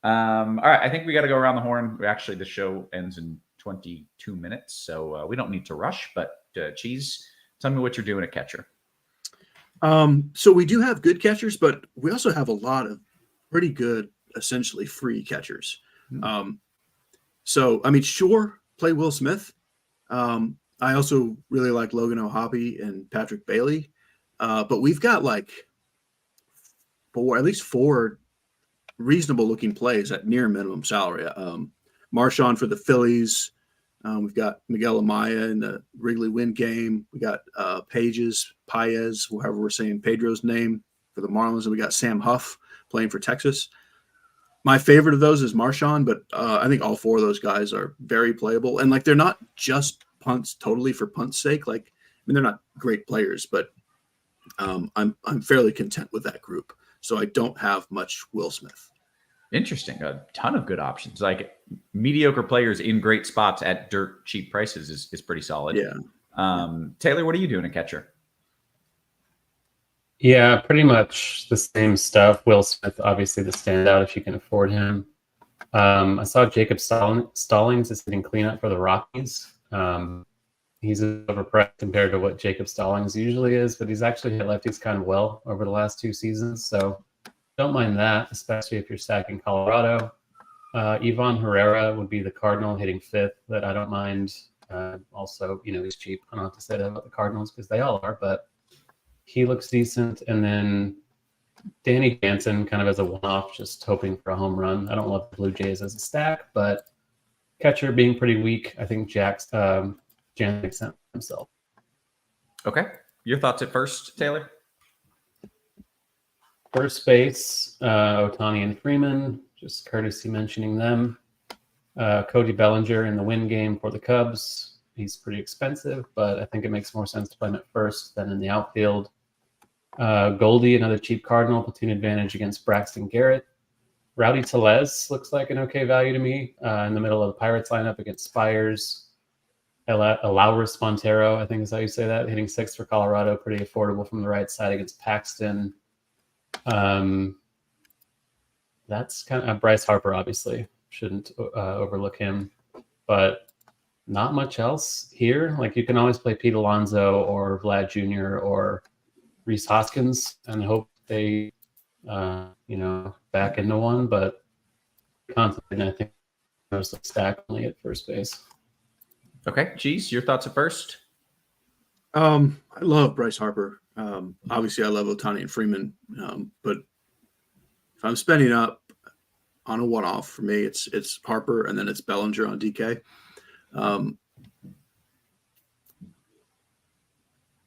All right. I think we got to go around the horn. Actually, the show ends in 22 minutes, so we don't need to rush, but Cheese, tell me what you're doing at catcher. So we do have good catchers, but we also have a lot of pretty good, essentially free catchers. So, I mean, sure, play Will Smith. I also really like Logan O'Hoppe and Patrick Bailey. But we've got at least four reasonable looking plays at near minimum salary. Marshawn for the Phillies. We've got Miguel Amaya in the Wrigley Wind game. We got Paez, however we're saying Pedro's name, for the Marlins. And we got Sam Huff playing for Texas. My favorite of those is Marshawn, but I think all four of those guys are very playable. And they're not just punts totally for punt's sake. They're not great players, but I'm fairly content with that group. So I don't have much Will Smith. Interesting. A ton of good options. Mediocre players in great spots at dirt cheap prices is pretty solid. Yeah. Taylor, what are you doing at catcher? Yeah, pretty much the same stuff. Will Smith, obviously the standout if you can afford him. I saw Jacob Stallings is hitting cleanup for the Rockies. He's overpriced compared to what Jacob Stallings usually is, but he's actually hit lefties kind of well over the last 2 seasons. So don't mind that, especially if you're stacking Colorado. Ivan Herrera would be the Cardinal hitting 5th, that I don't mind. Also, he's cheap. I don't have to say that about the Cardinals because they all are, but he looks decent. And then Danny Jansen kind of as a one-off, just hoping for a home run. I don't love the Blue Jays as a stack, but catcher being pretty weak, I think Jansen sent himself. Okay. Your thoughts at first, Taylor? First base, Ohtani and Freeman, just courtesy mentioning them. Cody Bellinger in the win game for the Cubs. He's pretty expensive, but I think it makes more sense to play him at first than in the outfield. Goldie, another cheap Cardinal, platoon advantage against Braxton Garrett. Rowdy Tellez looks like an okay value to me in the middle of the Pirates lineup against Spires. Elauris Montero, I think is how you say that, hitting 6th for Colorado, pretty affordable from the right side against Paxton. That's kind of Bryce Harper, obviously. Shouldn't overlook him, but not much else here. You can always play Pete Alonso or Vlad Jr. or Rhys Hoskins and hope they, back into one, but constantly, I think mostly stack only at first base. Okay. Cheese, your thoughts at first? I love Bryce Harper. Obviously, I love Ohtani and Freeman, but if I'm spending up on a one-off, for me, it's Harper and then it's Bellinger on DK.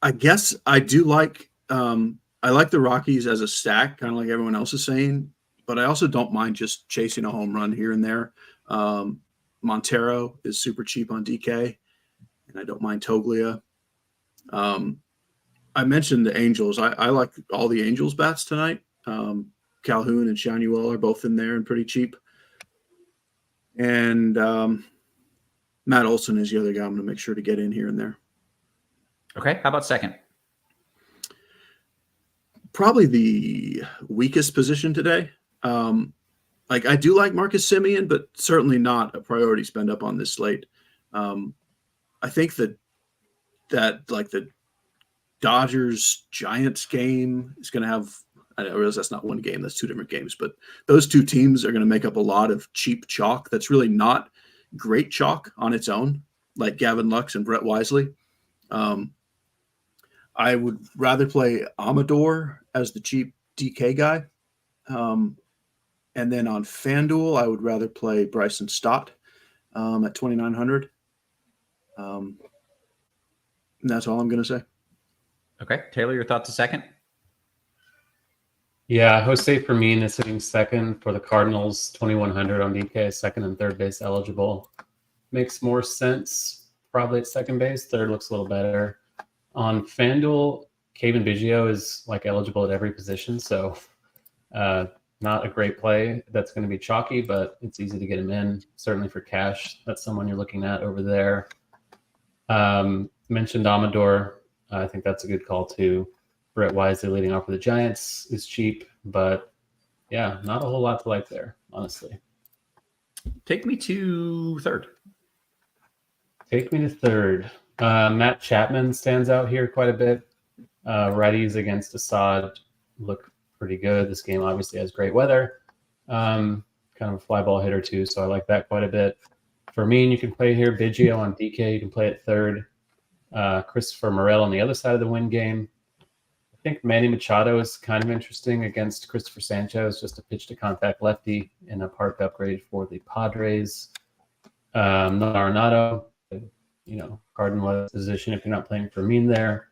I guess I do like I like the Rockies as a stack, kind of like everyone else is saying. but I also don't mind just chasing a home run here and there. Montero is super cheap on DK, and I don't mind Toglia. I mentioned the Angels. I like all the Angels bats tonight. Calhoun and Shanuel are both in there and pretty cheap. And Matt Olson is the other guy I'm going to make sure to get in here and there. Okay. How about second? Probably the weakest position today. I do like Marcus Semien, but certainly not a priority spend up on this slate. I think that the Dodgers Giants game is going to have, I realize that's not one game, that's two different games, but those two teams are going to make up a lot of cheap chalk that's really not great chalk on its own, like Gavin Lux and Brett Wisely. I would rather play Amador as the cheap DK guy. And then on FanDuel, I would rather play Bryson Stott at 2,900. And that's all I'm going to say. Okay. Taylor, your thoughts a second? Yeah, Jose Fermin is sitting second for the Cardinals, 2,100 on DK, second and third base eligible. Makes more sense probably at second base. Third looks a little better. On FanDuel, Kevin Biggio is like eligible at every position, so not a great play. That's going to be chalky, but it's easy to get him in. Certainly for cash, that's someone you're looking at over there. Mentioned Amador. I think that's a good call too. Brett Wisely leading off for the Giants is cheap, but yeah, not a whole lot to like there, honestly. Take me to third. Take me to third. Matt Chapman stands out here quite a bit. Righties against Assad look pretty good. This game obviously has great weather. Kind of a fly ball hitter too, so I like that quite a bit. For me, you can play here Biggio on DK. You can play at third. Christopher Morel on the other side of the win game. I think Manny Machado is kind of interesting against Christopher Sanchez, just a pitch to contact lefty in a park upgrade for the Padres. Arenado, garden position if you're not playing Fermin there.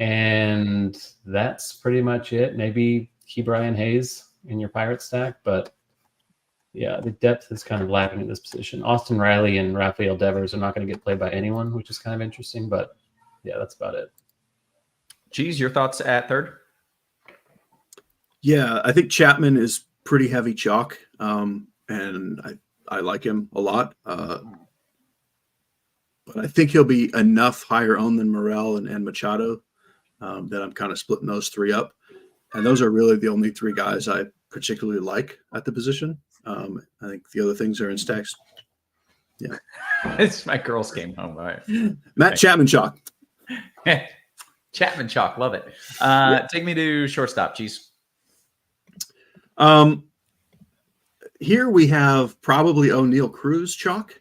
And that's pretty much it. Maybe Ke'Bryan Hayes in your Pirate stack, but yeah, the depth is kind of lacking in this position. Austin Riley and Rafael Devers are not going to get played by anyone, which is kind of interesting, but yeah, that's about it. Cheese, your thoughts at third? Yeah, I think Chapman is pretty heavy chalk, and I like him a lot. But I think he'll be enough higher owned than Morel and Machado that I'm kind of splitting those three up. And those are really the only three guys I particularly like at the position. I think the other things are in stacks. Yeah. It's my girls came home. All right. Matt Chapman chalk. Chapman chalk. Love it. Take me to shortstop, Cheese. Here we have probably O'Neal Cruz chalk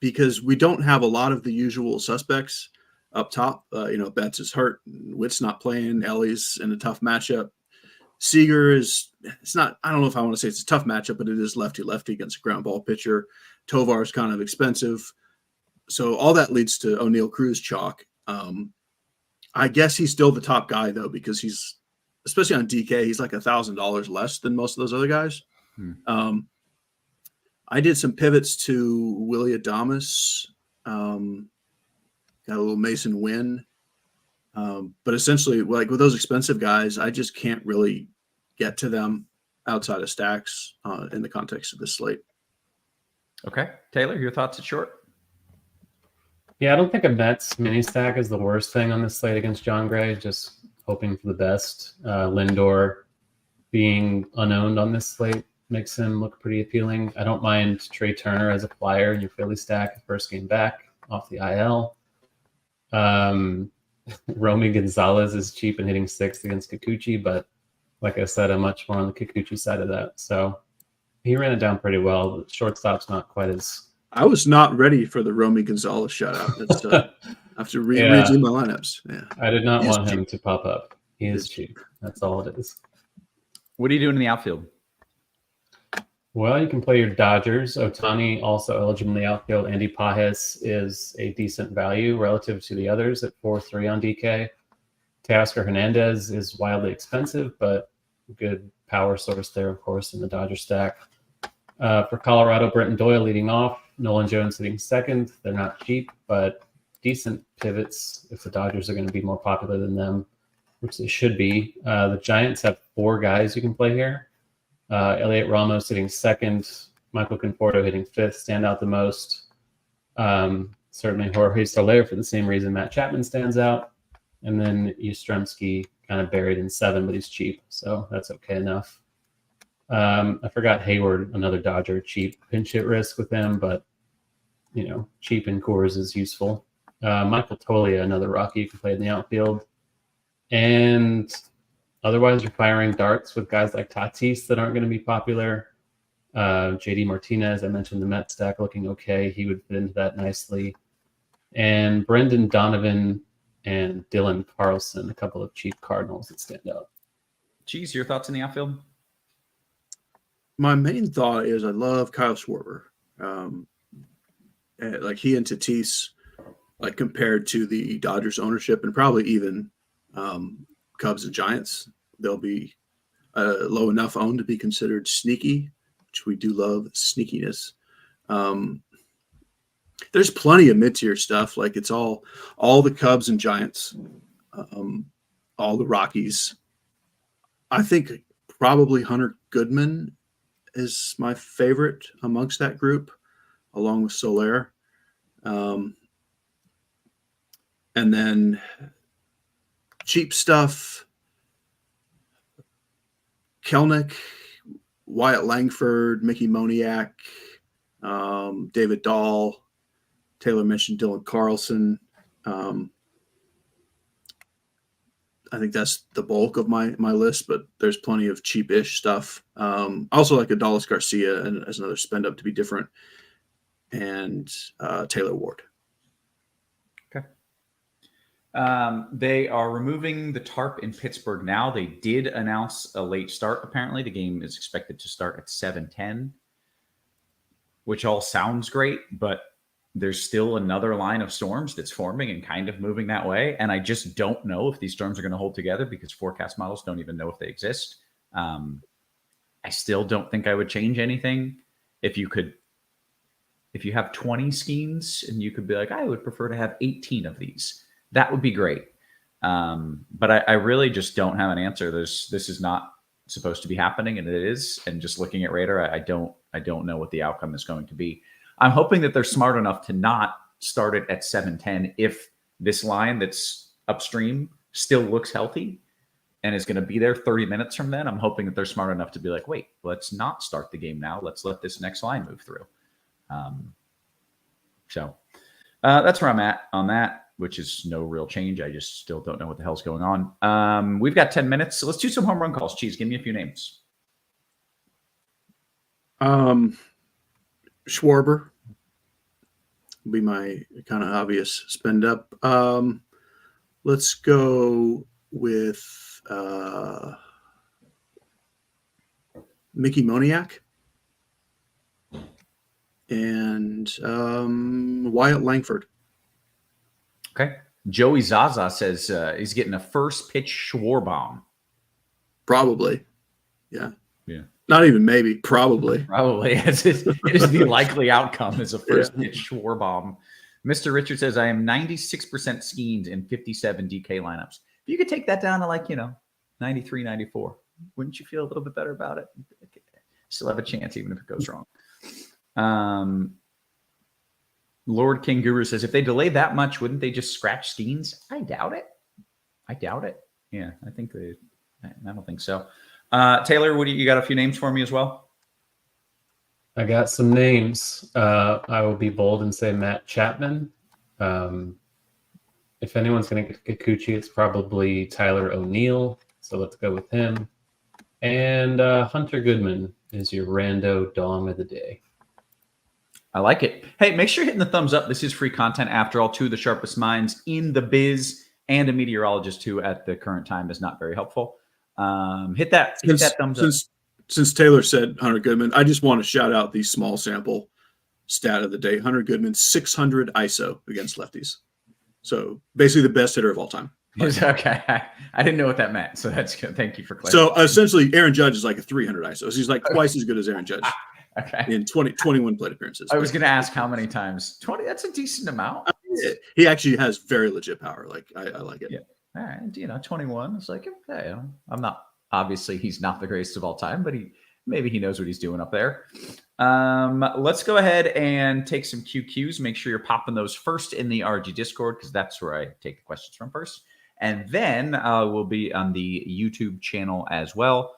because we don't have a lot of the usual suspects up top. Betts is hurt. Witt's not playing. Ellie's in a tough matchup. Seager it's not, I don't know if I want to say it's a tough matchup, but it is lefty-lefty against a ground ball pitcher. Tovar is kind of expensive. So all that leads to O'Neal Cruz chalk. I guess he's still the top guy, though, because he's, especially on DK, he's like $1,000 less than most of those other guys. I did some pivots to Willie Adames, got a little Mason Wynn. But essentially, like with those expensive guys, I just can't really get to them outside of stacks in the context of this slate. Okay. Taylor, your thoughts at short? Yeah, I don't think a Mets mini stack is the worst thing on this slate against John Gray. Just hoping for the best. Lindor being unowned on this slate makes him look pretty appealing. I don't mind Trey Turner as a flyer in your Philly stack, first game back off the IL. Romy Gonzalez is cheap and hitting sixth against Kikuchi, but like I said, I'm much more on the Kikuchi side of that. So he ran it down pretty well. The shortstop's not quite as... I was not ready for the Romy Gonzalez shutout. I have to redo my lineups. Yeah, I did not want him to pop up. He is cheap. That's all it is. What are you doing in the outfield? Well, you can play your Dodgers. Ohtani also eligible in the outfield. Andy Pajes is a decent value relative to the others at 4.3 on DK. Teoscar Hernandez is wildly expensive, but good power source there, of course, in the Dodger stack. For Colorado, Brenton Doyle leading off, Nolan Jones hitting second. They're not cheap, but decent pivots if the Dodgers are going to be more popular than them, which they should be. The Giants have 4 guys you can play here. Elliot Ramos hitting second, Michael Conforto hitting fifth, stand out the most. Certainly Jorge Soler for the same reason Matt Chapman stands out. And then Yastrzemski kind of buried in 7, but he's cheap, so that's okay enough. I forgot Hayward, another Dodger, cheap pinch hit risk with him, but cheap in Coors is useful. Michael Toglia, another Rocky you can play in the outfield. And otherwise, you're firing darts with guys like Tatis that aren't going to be popular. JD Martinez, I mentioned the Met stack looking okay. He would fit into that nicely. And Brendan Donovan and Dylan Carlson, a couple of cheap Cardinals that stand out. Cheese, your thoughts in the outfield? My main thought is I love Kyle Schwarber. Like he and Tatis, like compared to the Dodgers ownership and probably even Cubs and Giants, they'll be low enough owned to be considered sneaky, which we do love sneakiness. There's plenty of mid-tier stuff. Like it's all the Cubs and Giants, all the Rockies. I think probably Hunter Goodman is my favorite amongst that group, along with Soler. And then cheap stuff, Kelnick, Wyatt Langford, Mickey Moniak, David Dahl. Taylor mentioned Dylan Carlson. I think that's the bulk of my list, but there's plenty of cheap-ish stuff. Also like Adolis Garcia and as another spend up to be different, and Taylor Ward. Okay. They are removing the tarp in Pittsburgh now. They did announce a late start. Apparently, the game is expected to start at 7:10, which all sounds great, but there's still another line of storms that's forming and kind of moving that way. And I just don't know if these storms are going to hold together because forecast models don't even know if they exist. I still don't think I would change anything. If you have 20 skeins and you could be like, I would prefer to have 18 of these, that would be great. But I really just don't have an answer. This is not supposed to be happening, and it is. And just looking at Radar, I don't know what the outcome is going to be. I'm hoping that they're smart enough to not start it at 7:10 if this line that's upstream still looks healthy and is going to be there 30 minutes from then. I'm hoping that they're smart enough to be like, wait, let's not start the game now. Let's let this next line move through. So that's where I'm at on that, which is no real change. I just still don't know what the hell's going on. We've got 10 minutes. So let's do some home run calls. Cheese, give me a few names. Schwarber would be my kind of obvious spend up. Let's go with Mickey Moniak and Wyatt Langford. Okay. Joey Zaza says he's getting a first pitch Schwarbomb. Probably. Yeah. Yeah. Not even maybe, probably. Probably. It is the likely outcome is a first pitch Schwarbomb. Mr. Richard says, I am 96% schemed in 57 DK lineups. If you could take that down to 93, 94, wouldn't you feel a little bit better about it? Still have a chance even if it goes wrong. Lord King Guru says, if they delay that much, wouldn't they just scratch Skeens? I doubt it. Yeah, I don't think so. Taylor, you got a few names for me as well? I got some names. I will be bold and say Matt Chapman. If anyone's going to get Kikuchi, it's probably Tyler O'Neill. So let's go with him. And Hunter Goodman is your rando dong of the day. I like it. Hey, make sure you're hitting the thumbs up. This is free content. After all, 2 of the sharpest minds in the biz and a meteorologist who at the current time is not very helpful. Hit that thumbs up. Since Taylor said Hunter Goodman, I just want to shout out the small sample stat of the day. Hunter Goodman, 600 ISO against lefties. So basically the best hitter of all time. Okay. I didn't know what that meant. So that's good. Thank you for So clarifying. essentially, Aaron Judge is like a 300 ISO. So he's like twice as good as Aaron Judge Okay. in 21 plate appearances. I was going to ask how many times. 20. That's a decent amount. He actually has very legit power. Like I like it. Yeah. All right. 21. It's like, okay, I'm not, obviously he's not the greatest of all time, but maybe he knows what he's doing up there. Let's go ahead and take some QQs. Make sure you're popping those first in the RG Discord, because that's where I take the questions from first. And then we'll be on the YouTube channel as well,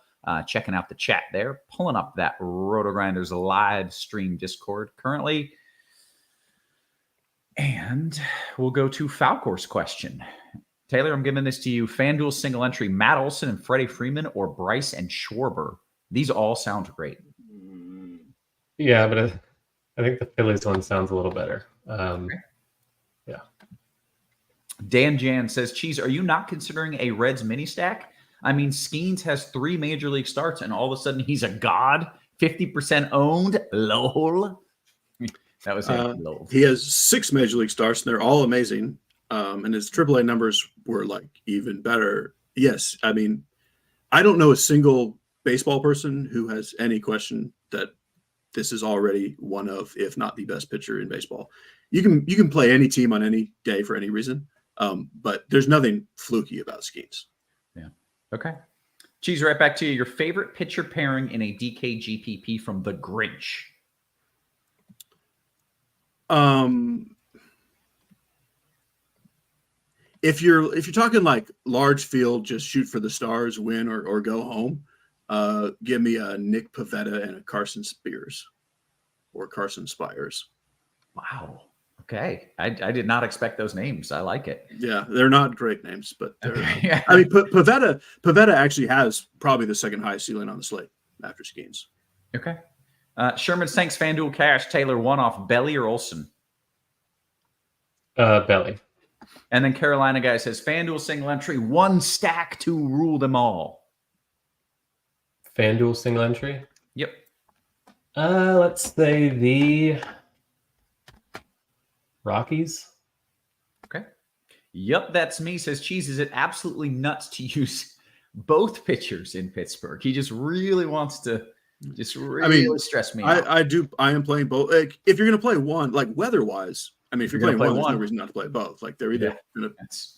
checking out the chat there, pulling up that RotoGrinders live stream Discord currently. And we'll go to Falcor's question. Taylor, I'm giving this to you. FanDuel single entry, Matt Olson and Freddie Freeman, or Bryce and Schwarber. These all sound great. Yeah, but I think the Phillies one sounds a little better. Yeah. Dan Jan says, Cheese, are you not considering a Reds mini stack? I mean, Skeens has 3 major league starts, and all of a sudden he's a god. 50% owned. Lol. That was it. Lol. He has 6 major league starts, and they're all amazing. And his AAA numbers were like even better. Yes, I mean, I don't know a single baseball person who has any question that this is already one of, if not the best pitcher in baseball. You can play any team on any day for any reason, but there's nothing fluky about Skeens. Yeah. Okay. Cheese, right back to you. Your favorite pitcher pairing in a DK GPP from the Grinch? If you're talking like large field, just shoot for the stars, win or go home, give me a Nick Pivetta and a Carson Spears or Carson Spires. Wow. Okay. I did not expect those names. I like it. Yeah, they're not great names, but they're. Okay. Yeah. I mean, Pivetta actually has probably the second highest ceiling on the slate after Skeens. Okay. Sherman thanks FanDuel Cash. Taylor, one off Belly or Olsen? Belly. And then Carolina guy says FanDuel single entry, 1 stack to rule them all. FanDuel single entry? Yep. Let's say the Rockies. Okay. Yep, that's me, says Cheese. Is it absolutely nuts to use both pitchers in Pittsburgh? He just really wants to stress me out. I am playing both. Like, if you're going to play one, like weather-wise, I mean, if you're playing one, there's no reason not to play both. Like, they're either going to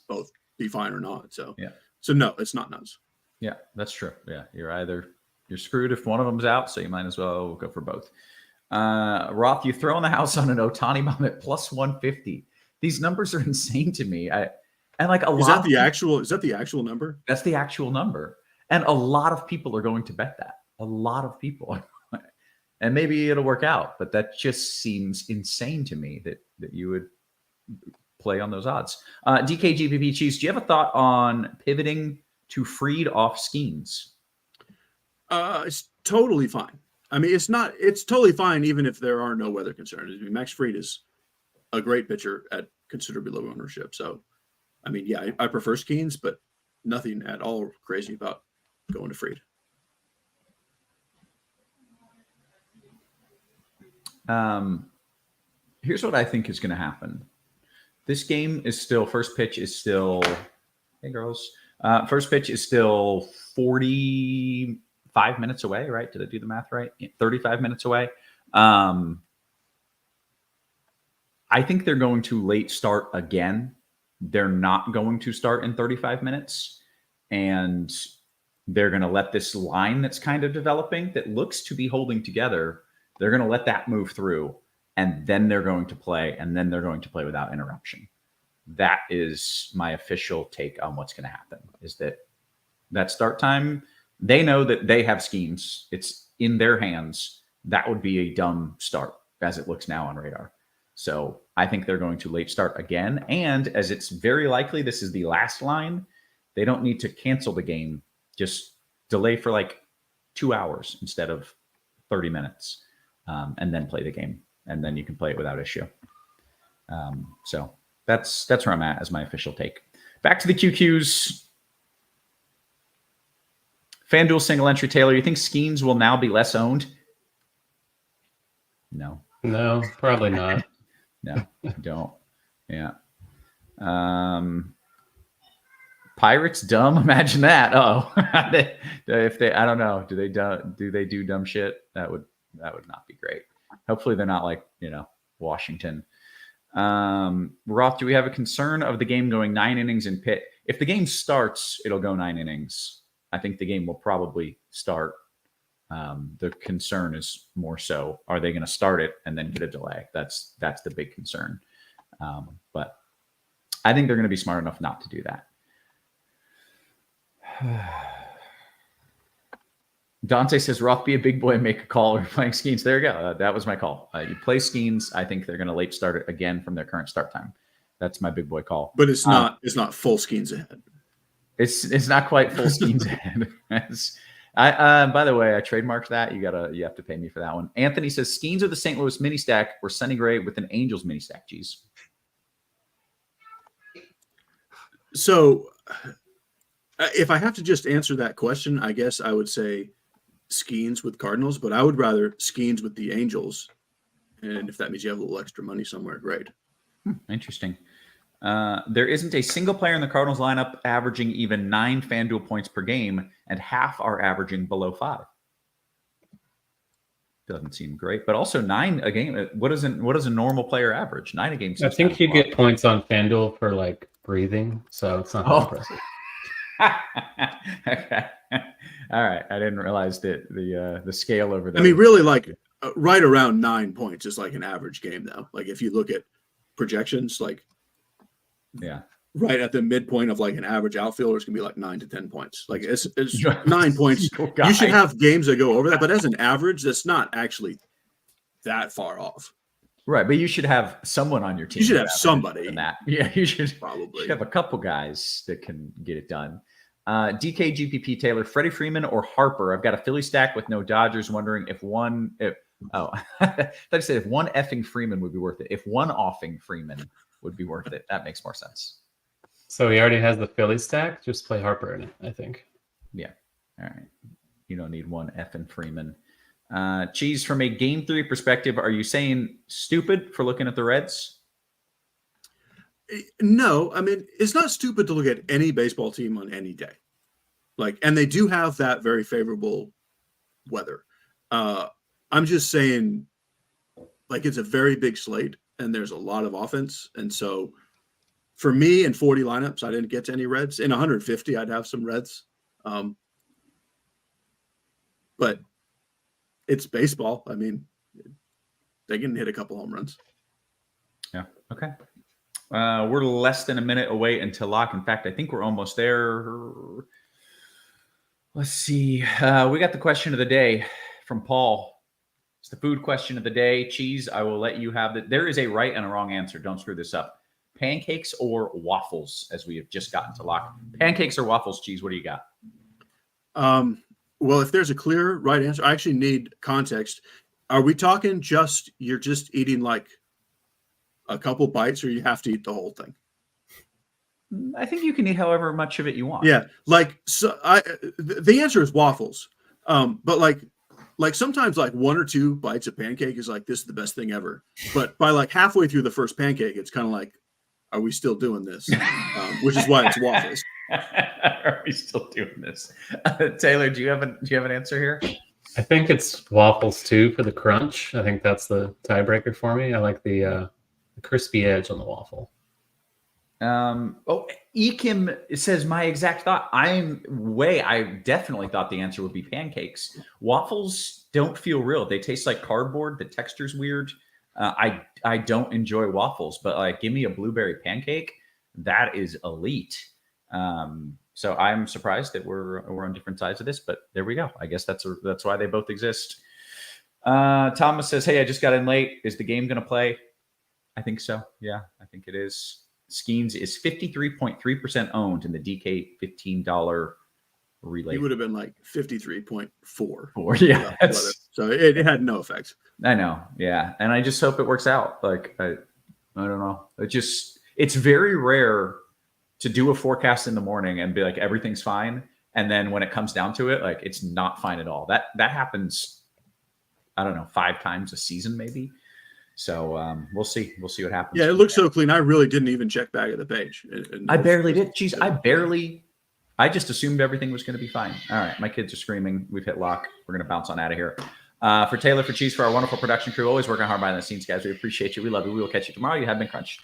both be fine or not. So, So no, it's not nuts. Yeah, that's true. Yeah, you're screwed if one of them's out, so you might as well go for both. Roth, you throw in the house on an Ohtani bomb at plus 150. These numbers are insane to me. Is that the actual number? That's the actual number. And a lot of people are going to bet that. A lot of people. And maybe it'll work out, but that just seems insane to me that you would play on those odds. DKGPP Cheese, do you have a thought on pivoting to Fried off Skeens? It's totally fine. I mean, it's totally fine even if there are no weather concerns. I mean, Max Fried is a great pitcher at considerably low ownership. So, I mean, yeah, I prefer Skeens, but nothing at all crazy about going to Fried. Here's what I think is going to happen. This game is still, first pitch is still, hey girls, first pitch is still 45 minutes away, right? Did I do the math right? 35 minutes away. I think they're going to late start again. They're not going to start in 35 minutes. And they're going to let this line that's kind of developing, that looks to be holding together, they're going to let that move through, and then they're going to play, and then they're going to play without interruption. That is my official take on what's going to happen, is that start time, they know that they have Skeens. It's in their hands. That would be a dumb start as it looks now on radar. So I think they're going to late start again. And as it's very likely this is the last line, they don't need to cancel the game. Just delay for like 2 hours instead of 30 minutes. And then play the game, and then you can play it without issue. So that's where I'm at as my official take. Back to the QQs. FanDuel single entry, Taylor. You think Skeens will now be less owned? No, probably not. No, don't. Yeah. Pirates dumb? Imagine that. Oh, if they, I don't know. Do they do dumb shit? That would not be great. Hopefully they're not like, Washington. Roth, do we have a concern of the game going 9 innings in Pitt? If the game starts, it'll go 9 innings. I think the game will probably start. The concern is more so, are they going to start it and then get a delay? That's the big concern. But I think they're going to be smart enough not to do that. Dante says, Roth, be a big boy and make a call. Or playing Skeens. There you go. That was my call. You play Skeens. I think they're going to late start it again from their current start time. That's my big boy call. But it's not full Skeens ahead. It's not quite full Skeens ahead. By the way, I trademarked that. You have to pay me for that one. Anthony says Skeens are the St. Louis mini stack or Sonny Gray with an Angels mini stack. Jeez. So if I have to just answer that question, I guess I would say Skeens with Cardinals, but I would rather Skeens with the Angels. And if that means you have a little extra money somewhere, great. Interesting. There isn't a single player in the Cardinals lineup averaging even 9 FanDuel points per game, and half are averaging below 5. Doesn't seem great, but also 9 a game. What does a normal player average? 9 a game. I think you get points on FanDuel for like breathing, so it's not that impressive. Okay. All right. I didn't realize that the scale over there. I mean, really, like right around 9 points is like an average game, though. Like if you look at projections, like right at the midpoint of like an average outfielder is gonna be like 9 to 10 points. Like it's 9 points. You should have games that go over that, but as an average, that's not actually that far off. Right, but you should have someone on your team. You should have somebody in that. Yeah, you should probably have a couple guys that can get it done. DK, GPP, Taylor, Freddie Freeman, or Harper. I've got a Philly stack with no Dodgers. Wondering if one effing Freeman would be worth it. If one offing Freeman would be worth it, that makes more sense. So he already has the Philly stack. Just play Harper in it, I think. Yeah. All right. You don't need one effing Freeman. Cheese, from a game 3 perspective, are you saying stupid for looking at the Reds? No, I mean, it's not stupid to look at any baseball team on any day. Like, and they do have that very favorable weather. I'm just saying, like, it's a very big slate and there's a lot of offense. And so for me in 40 lineups, I didn't get to any Reds. In 150, I'd have some Reds. But it's baseball. I mean, they can hit a couple home runs. Yeah. Okay. We're less than a minute away until lock. In fact, I think we're almost there. Let's see. We got the question of the day from Paul. It's the food question of the day. Cheese, I will let you have that. There is a right and a wrong answer. Don't screw this up. Pancakes or waffles, as we have just gotten to lock. Pancakes or waffles, Cheese, what do you got? Well, if there's a clear right answer, I actually need context. Are we talking you're just eating like a couple bites, or you have to eat the whole thing? I think you can eat however much of it you want. Yeah. Like, so the answer is waffles. But like sometimes like 1 or 2 bites of pancake is like, this is the best thing ever. But by like halfway through the first pancake, it's kind of like, are we still doing this? Which is why it's waffles. Are we still doing this? Taylor, do you have an answer here? I think it's waffles too for the crunch. I think that's the tiebreaker for me. I like the crispy edge on the waffle. Ekim says my exact thought. I definitely thought the answer would be pancakes. Waffles don't feel real. They taste like cardboard. The texture's weird. I don't enjoy waffles, but like, give me a blueberry pancake. That is elite. So I'm surprised that we're on different sides of this, but there we go. I guess that's why they both exist. Thomas says, hey, I just got in late. Is the game going to play? I think so. Yeah, I think it is. Skeens is 53.3% owned in the DK $15 relay. He would have been like 53.4. Yeah. So it had no effect. I know. Yeah. And I just hope it works out. Like, I don't know. It's very rare to do a forecast in the morning and be like, everything's fine. And then when it comes down to it, like, it's not fine at all. That happens, I don't know, 5 times a season, maybe. So we'll see. We'll see what happens. Yeah, it looks so clean. I really didn't even check back at the page. I barely did. Jeez, I barely I just assumed everything was going to be fine. All right, my kids are screaming. We've hit lock. We're going to bounce on out of here. For Taylor, for Cheese, for our wonderful production crew, always working hard behind the scenes, guys. We appreciate you. We love you. We will catch you tomorrow. You have been crunched.